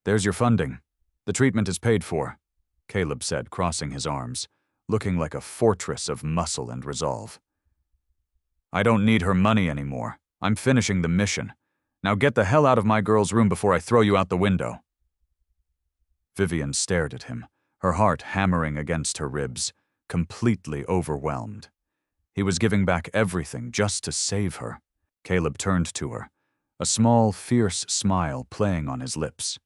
"There's your funding. The treatment is paid for," Caleb said, crossing his arms, looking like a fortress of muscle and resolve. "I don't need her money anymore. I'm finishing the mission. Now get the hell out of my girl's room before I throw you out the window." Vivienne stared at him, her heart hammering against her ribs, completely overwhelmed. He was giving back everything just to save her. Caleb turned to her, a small, fierce smile playing on his lips.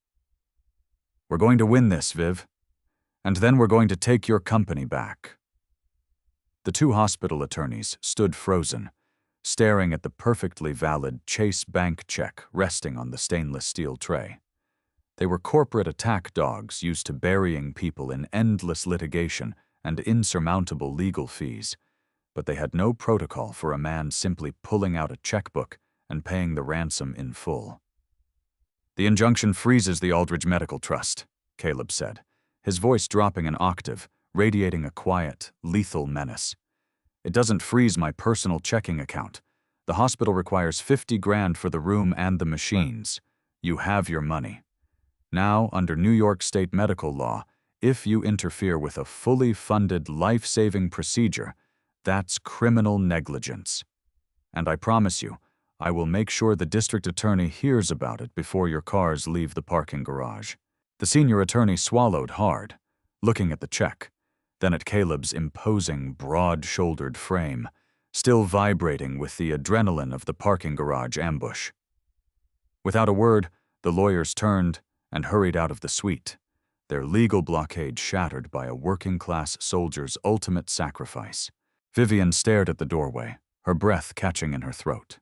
"We're going to win this, Viv. And then we're going to take your company back." The two hospital attorneys stood frozen, staring at the perfectly valid Chase Bank check resting on the stainless steel tray. They were corporate attack dogs used to burying people in endless litigation and insurmountable legal fees, but they had no protocol for a man simply pulling out a checkbook and paying the ransom in full. "The injunction freezes the Aldridge Medical Trust," Caleb said, his voice dropping an octave, radiating a quiet, lethal menace. "It doesn't freeze my personal checking account. The hospital requires $50,000 for the room and the machines. You have your money. Now, under New York state medical law, if you interfere with a fully funded, life-saving procedure, that's criminal negligence. And I promise you, I will make sure the district attorney hears about it before your cars leave the parking garage." The senior attorney swallowed hard, looking at the check, then at Caleb's imposing, broad-shouldered frame, still vibrating with the adrenaline of the parking garage ambush. Without a word, the lawyers turned and hurried out of the suite, their legal blockade shattered by a working-class soldier's ultimate sacrifice. Vivienne stared at the doorway, her breath catching in her throat.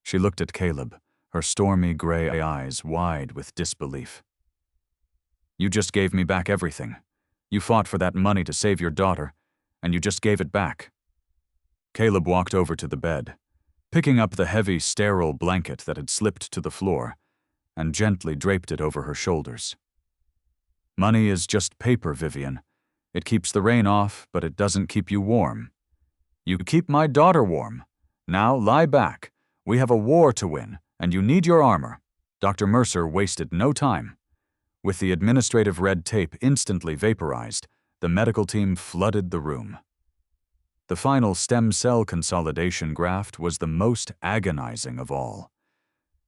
She looked at Caleb, her stormy gray eyes wide with disbelief. "You just gave me back everything. You fought for that money to save your daughter, and you just gave it back." Caleb walked over to the bed, picking up the heavy, sterile blanket that had slipped to the floor, and gently draped it over her shoulders. "Money is just paper, Vivienne. It keeps the rain off, but it doesn't keep you warm. You keep my daughter warm. Now lie back. We have a war to win, and you need your armor." Dr. Mercer wasted no time. With the administrative red tape instantly vaporized, the medical team flooded the room. The final stem cell consolidation graft was the most agonizing of all.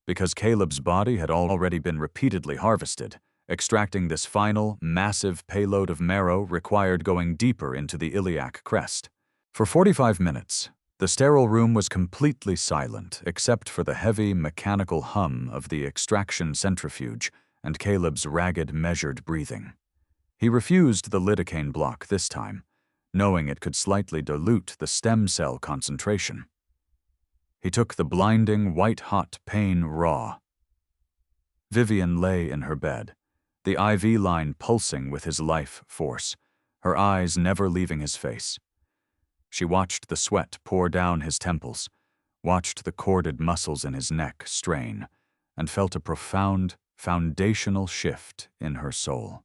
Because Caleb's body had already been repeatedly harvested, extracting this final, massive payload of marrow required going deeper into the iliac crest. For 45 minutes, the sterile room was completely silent except for the heavy, mechanical hum of the extraction centrifuge and Caleb's ragged, measured breathing. He refused the lidocaine block this time, knowing it could slightly dilute the stem cell concentration. He took the blinding, white-hot pain raw. Vivienne lay in her bed, the IV line pulsing with his life force, her eyes never leaving his face. She watched the sweat pour down his temples, watched the corded muscles in his neck strain, and felt a profound, foundational shift in her soul.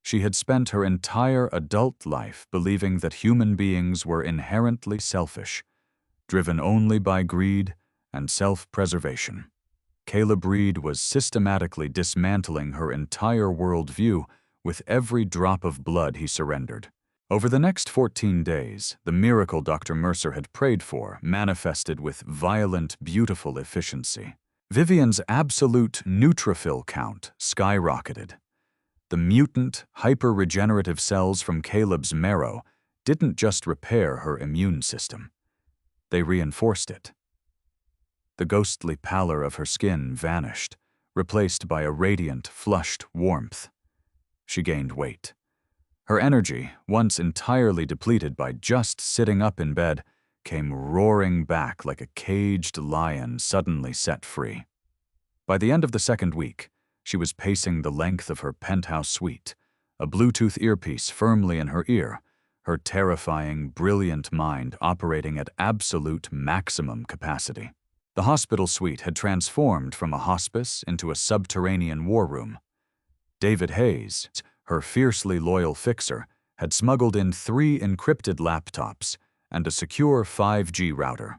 She had spent her entire adult life believing that human beings were inherently selfish, driven only by greed and self-preservation. Caleb Reed was systematically dismantling her entire worldview with every drop of blood he surrendered. Over the next 14 days, the miracle Dr. Mercer had prayed for manifested with violent, beautiful efficiency. Vivienne's absolute neutrophil count skyrocketed. The mutant, hyper-regenerative cells from Caleb's marrow didn't just repair her immune system. They reinforced it. The ghostly pallor of her skin vanished, replaced by a radiant, flushed warmth. She gained weight. Her energy, once entirely depleted by just sitting up in bed, came roaring back like a caged lion suddenly set free. By the end of the second week, she was pacing the length of her penthouse suite, a Bluetooth earpiece firmly in her ear, her terrifying, brilliant mind operating at absolute maximum capacity. The hospital suite had transformed from a hospice into a subterranean war room. David Hayes, her fiercely loyal fixer, had smuggled in 3 encrypted laptops and a secure 5G router.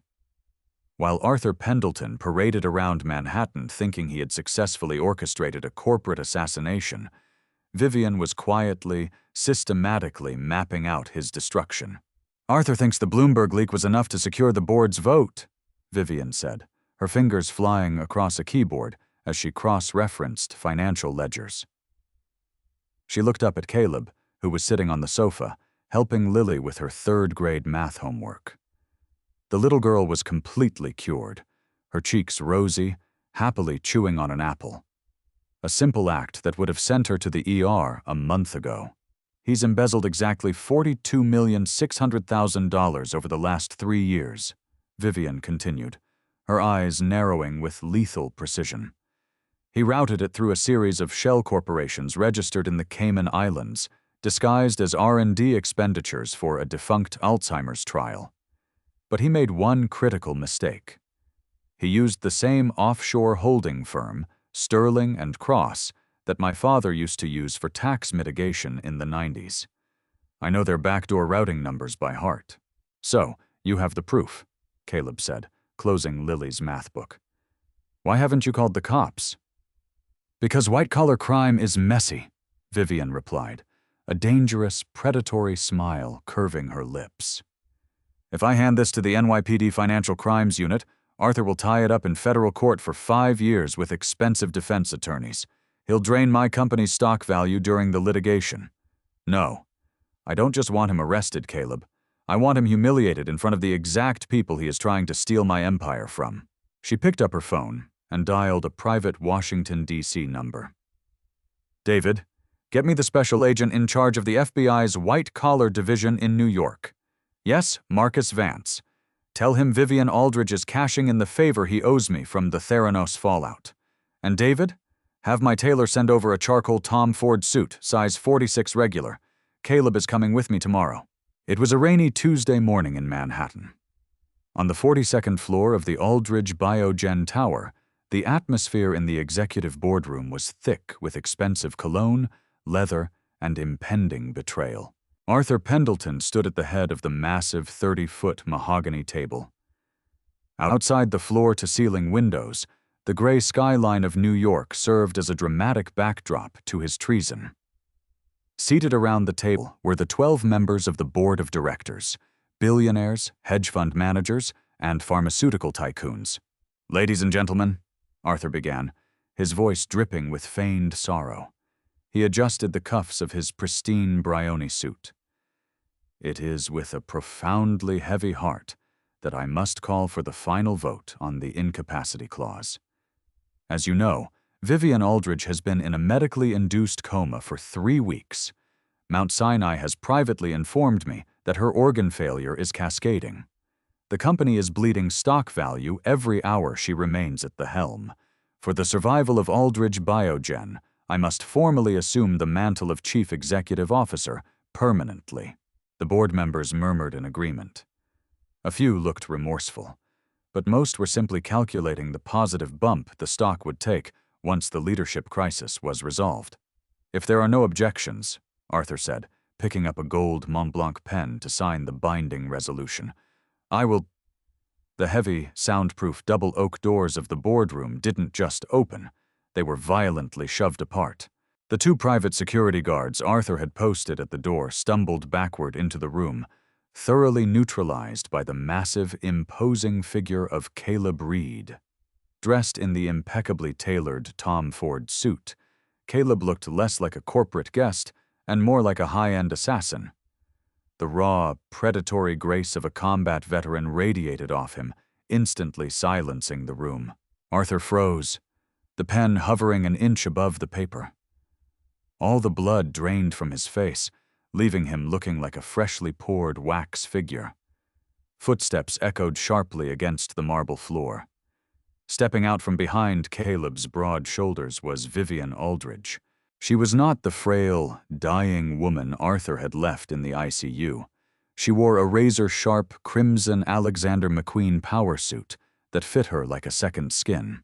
While Arthur Pendleton paraded around Manhattan thinking he had successfully orchestrated a corporate assassination, Vivienne was quietly, systematically mapping out his destruction. "Arthur thinks the Bloomberg leak was enough to secure the board's vote," Vivienne said, her fingers flying across a keyboard as she cross-referenced financial ledgers. She looked up at Caleb, who was sitting on the sofa, helping Lily with her third-grade math homework. The little girl was completely cured, her cheeks rosy, happily chewing on an apple. A simple act that would have sent her to the ER a month ago. "He's embezzled exactly $42,600,000 over the last 3 years, Vivienne continued, her eyes narrowing with lethal precision. He routed it through a series of shell corporations registered in the Cayman Islands, disguised as R&D expenditures for a defunct Alzheimer's trial. But he made one critical mistake. He used the same offshore holding firm, Sterling and Cross, that my father used to use for tax mitigation in the 90s. I know their backdoor routing numbers by heart." "So, you have the proof," Caleb said, closing Lily's math book. "Why haven't you called the cops?" "Because white-collar crime is messy," Vivienne replied, a dangerous, predatory smile curving her lips. "If I hand this to the NYPD Financial Crimes Unit, Arthur will tie it up in federal court for 5 years with expensive defense attorneys. He'll drain my company's stock value during the litigation. No, I don't just want him arrested, Caleb. I want him humiliated in front of the exact people he is trying to steal my empire from." She picked up her phone and dialed a private Washington, D.C. number. "David, get me the special agent in charge of the FBI's white-collar division in New York. Yes, Marcus Vance. Tell him Vivienne Aldridge is cashing in the favor he owes me from the Theranos fallout. And David, have my tailor send over a charcoal Tom Ford suit, size 46 regular. Caleb is coming with me tomorrow." It was a rainy Tuesday morning in Manhattan. On the 42nd floor of the Aldridge BioGen Tower, the atmosphere in the executive boardroom was thick with expensive cologne, leather, and impending betrayal. Arthur Pendleton stood at the head of the massive 30-foot mahogany table. Outside the floor-to-ceiling windows, the gray skyline of New York served as a dramatic backdrop to his treason. Seated around the table were the 12 members of the board of directors, billionaires, hedge fund managers, and pharmaceutical tycoons. "Ladies and gentlemen," Arthur began, his voice dripping with feigned sorrow. He adjusted the cuffs of his pristine Brioni suit. "It is with a profoundly heavy heart that I must call for the final vote on the incapacity clause. As you know, Vivienne Aldridge has been in a medically induced coma for 3 weeks. Mount Sinai has privately informed me that her organ failure is cascading. The company is bleeding stock value every hour she remains at the helm. For the survival of Aldridge BioGen, I must formally assume the mantle of Chief Executive Officer permanently." The board members murmured in agreement. A few looked remorseful, but most were simply calculating the positive bump the stock would take once the leadership crisis was resolved. "If there are no objections," Arthur said, picking up a gold Montblanc pen to sign the binding resolution, "I will—" The heavy, soundproof double oak doors of the boardroom didn't just open, they were violently shoved apart. The 2 private security guards Arthur had posted at the door stumbled backward into the room, thoroughly neutralized by the massive, imposing figure of Caleb Reed. Dressed in the impeccably tailored Tom Ford suit, Caleb looked less like a corporate guest and more like a high-end assassin. The raw, predatory grace of a combat veteran radiated off him, instantly silencing the room. Arthur froze, the pen hovering an inch above the paper. All the blood drained from his face, leaving him looking like a freshly poured wax figure. Footsteps echoed sharply against the marble floor. Stepping out from behind Caleb's broad shoulders was Vivienne Aldridge. She was not the frail, dying woman Arthur had left in the ICU. She wore a razor-sharp crimson Alexander McQueen power suit that fit her like a second skin.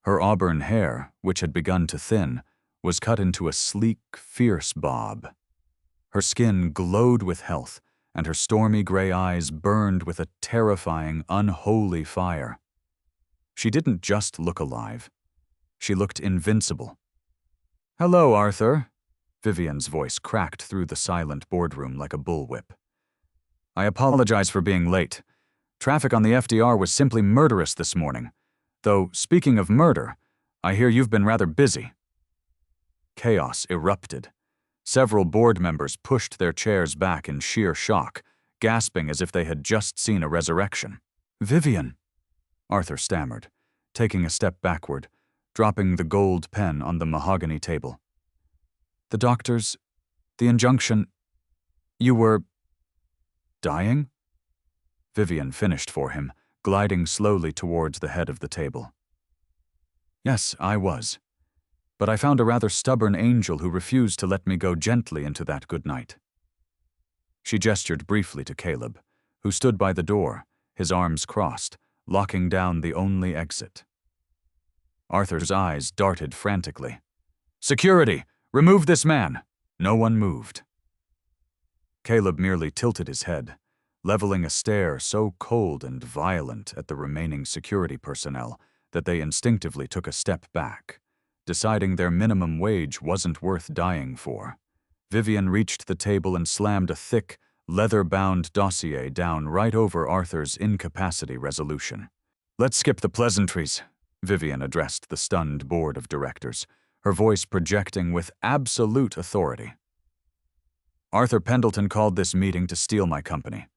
Her auburn hair, which had begun to thin, was cut into a sleek, fierce bob. Her skin glowed with health, and her stormy gray eyes burned with a terrifying, unholy fire. She didn't just look alive. She looked invincible. "Hello, Arthur." Vivienne's voice cracked through the silent boardroom like a bullwhip. "I apologize for being late. Traffic on the FDR was simply murderous this morning. Though, speaking of murder, I hear you've been rather busy." Chaos erupted. Several board members pushed their chairs back in sheer shock, gasping as if they had just seen a resurrection. "Vivienne," Arthur stammered, taking a step backward, dropping the gold pen on the mahogany table. "The doctors, the injunction, you were dying?" Vivienne finished for him, gliding slowly towards the head of the table. "Yes, I was. But I found a rather stubborn angel who refused to let me go gently into that good night." She gestured briefly to Caleb, who stood by the door, his arms crossed, locking down the only exit. Arthur's eyes darted frantically. "Security! Remove this man!" No one moved. Caleb merely tilted his head, leveling a stare so cold and violent at the remaining security personnel that they instinctively took a step back, deciding their minimum wage wasn't worth dying for. Vivienne reached the table and slammed a thick, leather-bound dossier down right over Arthur's incapacity resolution. "Let's skip the pleasantries," Vivienne addressed the stunned board of directors, her voice projecting with absolute authority. "Arthur Pendleton called this meeting to steal my company.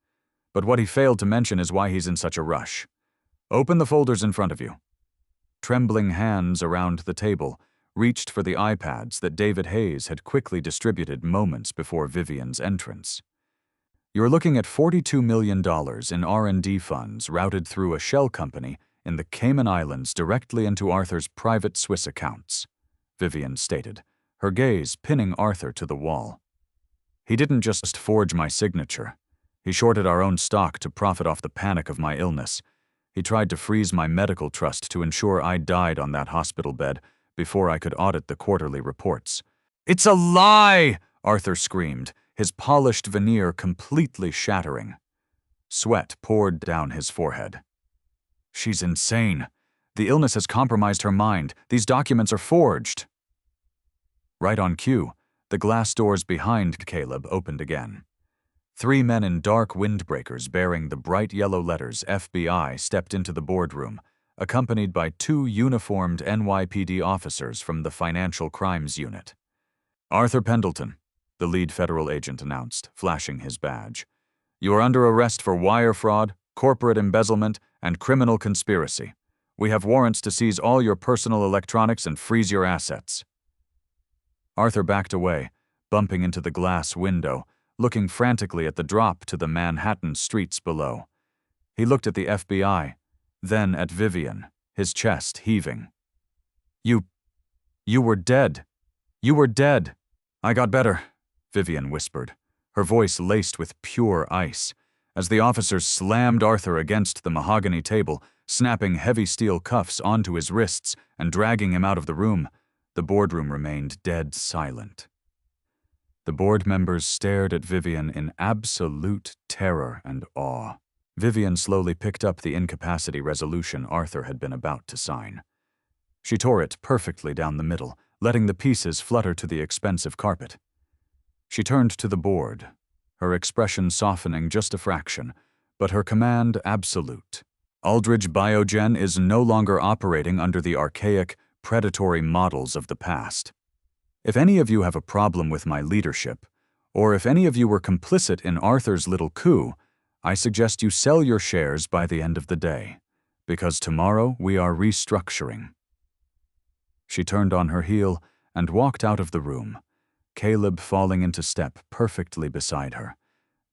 But what he failed to mention is why he's in such a rush. Open the folders in front of you." Trembling hands around the table reached for the iPads that David Hayes had quickly distributed moments before Vivienne's entrance. "You're looking at $42 million in R&D funds routed through a shell company in the Cayman Islands directly into Arthur's private Swiss accounts," Vivienne stated, her gaze pinning Arthur to the wall. "He didn't just forge my signature. He shorted our own stock to profit off the panic of my illness. He tried to freeze my medical trust to ensure I died on that hospital bed before I could audit the quarterly reports." "It's a lie!" Arthur screamed, his polished veneer completely shattering. Sweat poured down his forehead. "She's insane. The illness has compromised her mind. These documents are forged." Right on cue, the glass doors behind Caleb opened again. 3 men in dark windbreakers bearing the bright yellow letters FBI stepped into the boardroom, accompanied by 2 uniformed NYPD officers from the Financial Crimes Unit. "Arthur Pendleton," the lead federal agent announced, flashing his badge. "You are under arrest for wire fraud, corporate embezzlement, and criminal conspiracy. We have warrants to seize all your personal electronics and freeze your assets." Arthur backed away, bumping into the glass window, looking frantically at the drop to the Manhattan streets below. He looked at the FBI, then at Vivienne, his chest heaving. You were dead. You were dead." "I got better," Vivienne whispered, her voice laced with pure ice, as the officers slammed Arthur against the mahogany table, snapping heavy steel cuffs onto his wrists and dragging him out of the room. The boardroom remained dead silent. The board members stared at Vivienne in absolute terror and awe. Vivienne slowly picked up the incapacity resolution Arthur had been about to sign. She tore it perfectly down the middle, letting the pieces flutter to the expensive carpet. She turned to the board, her expression softening just a fraction, but her command absolute. Aldridge BioGen is no longer operating under the archaic, predatory models of the past. If any of you have a problem with my leadership, or if any of you were complicit in Arthur's little coup, I suggest you sell your shares by the end of the day, because tomorrow we are restructuring. She turned on her heel and walked out of the room, Caleb falling into step perfectly beside her,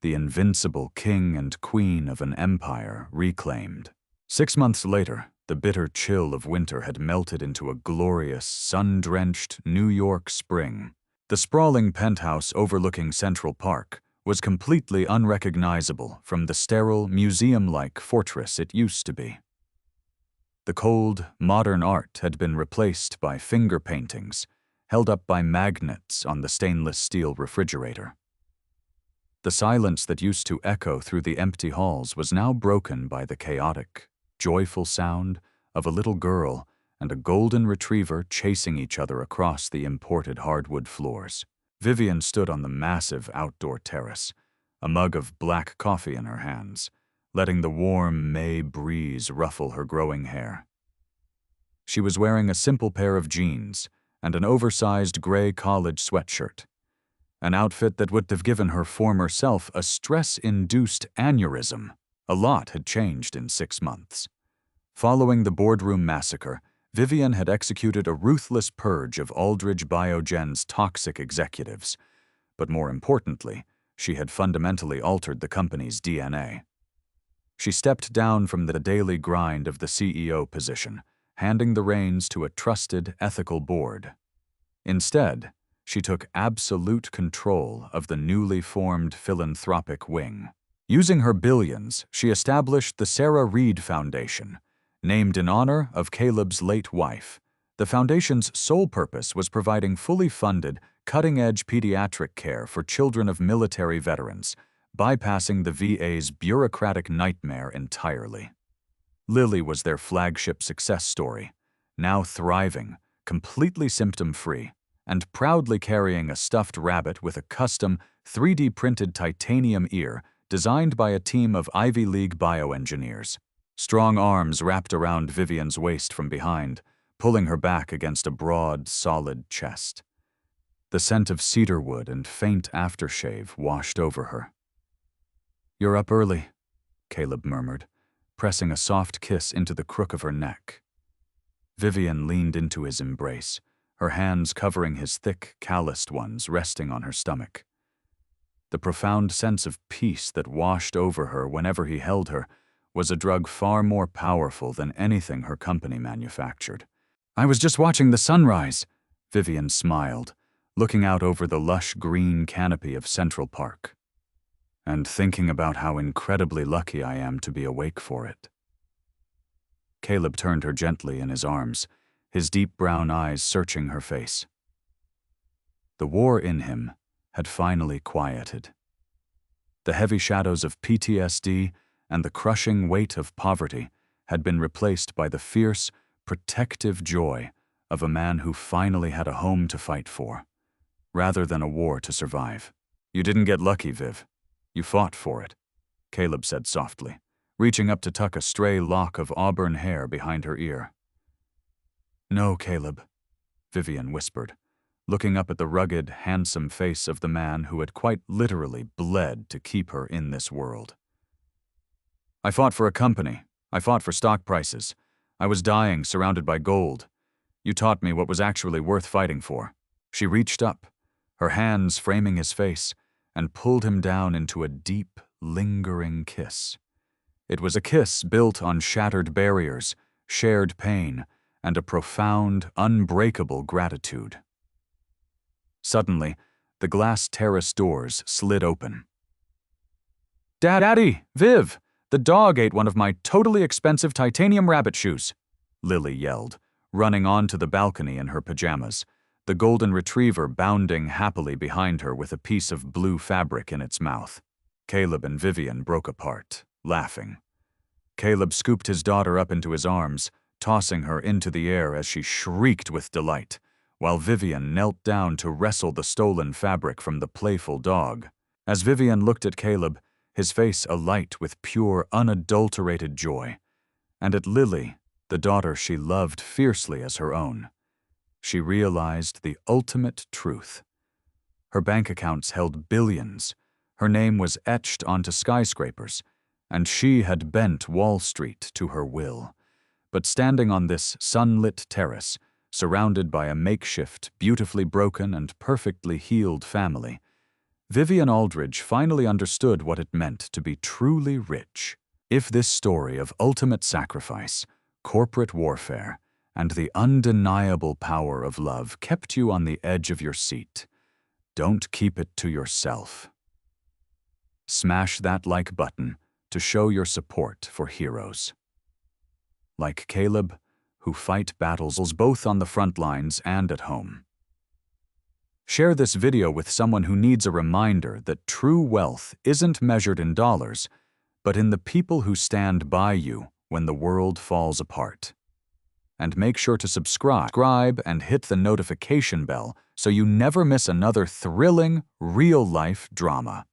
the invincible king and queen of an empire reclaimed. 6 months later, the bitter chill of winter had melted into a glorious, sun-drenched New York spring. The sprawling penthouse overlooking Central Park was completely unrecognizable from the sterile, museum-like fortress it used to be. The cold, modern art had been replaced by finger paintings, held up by magnets on the stainless steel refrigerator. The silence that used to echo through the empty halls was now broken by the chaotic, joyful sound of a little girl and a golden retriever chasing each other across the imported hardwood floors. Vivienne stood on the massive outdoor terrace, a mug of black coffee in her hands, letting the warm May breeze ruffle her growing hair. She was wearing a simple pair of jeans and an oversized gray college sweatshirt, an outfit that would have given her former self a stress-induced aneurysm. A lot had changed in 6 months. Following the boardroom massacre, Vivienne had executed a ruthless purge of Aldridge BioGen's toxic executives, but more importantly, she had fundamentally altered the company's DNA. She stepped down from the daily grind of the CEO position, handing the reins to a trusted, ethical board. Instead, she took absolute control of the newly formed philanthropic wing. Using her billions, she established the Sarah Reed Foundation, named in honor of Caleb's late wife. The foundation's sole purpose was providing fully funded, cutting-edge pediatric care for children of military veterans, bypassing the VA's bureaucratic nightmare entirely. Lily was their flagship success story, now thriving, completely symptom-free, and proudly carrying a stuffed rabbit with a custom 3D-printed titanium ear designed by a team of Ivy League bioengineers. Strong arms wrapped around Vivienne's waist from behind, pulling her back against a broad, solid chest. The scent of cedarwood and faint aftershave washed over her. "You're up early," Caleb murmured, pressing a soft kiss into the crook of her neck. Vivienne leaned into his embrace, her hands covering his thick, calloused ones resting on her stomach. The profound sense of peace that washed over her whenever he held her was a drug far more powerful than anything her company manufactured. "I was just watching the sunrise," Vivienne smiled, looking out over the lush green canopy of Central Park, "and thinking about how incredibly lucky I am to be awake for it." Caleb turned her gently in his arms, his deep brown eyes searching her face. The war in him had finally quieted. The heavy shadows of PTSD and the crushing weight of poverty had been replaced by the fierce, protective joy of a man who finally had a home to fight for, rather than a war to survive. "You didn't get lucky, Viv. You fought for it," Caleb said softly, reaching up to tuck a stray lock of auburn hair behind her ear. "No, Caleb," Vivienne whispered, looking up at the rugged, handsome face of the man who had quite literally bled to keep her in this world. "I fought for a company. I fought for stock prices. I was dying, surrounded by gold. You taught me what was actually worth fighting for." She reached up, her hands framing his face, and pulled him down into a deep, lingering kiss. It was a kiss built on shattered barriers, shared pain, and a profound, unbreakable gratitude. Suddenly, the glass terrace doors slid open. "Daddy! Viv! The dog ate one of my totally expensive titanium rabbit shoes," Lily yelled, running onto the balcony in her pajamas, the golden retriever bounding happily behind her with a piece of blue fabric in its mouth. Caleb and Vivienne broke apart, laughing. Caleb scooped his daughter up into his arms, tossing her into the air as she shrieked with delight, while Vivienne knelt down to wrestle the stolen fabric from the playful dog. As Vivienne looked at Caleb, his face alight with pure, unadulterated joy, And at Lily, the daughter she loved fiercely as her own, she realized the ultimate truth. Her bank accounts held billions, her name was etched onto skyscrapers, and she had bent Wall Street to her will. But standing on this sunlit terrace, surrounded by a makeshift, beautifully broken and perfectly healed family, Vivienne Aldridge finally understood what it meant to be truly rich. If this story of ultimate sacrifice, corporate warfare, and the undeniable power of love kept you on the edge of your seat, don't keep it to yourself. Smash that like button to show your support for heroes like Caleb, who fight battles both on the front lines and at home. Share this video with someone who needs a reminder that true wealth isn't measured in dollars, but in the people who stand by you when the world falls apart. And make sure to subscribe and hit the notification bell so you never miss another thrilling, real-life drama.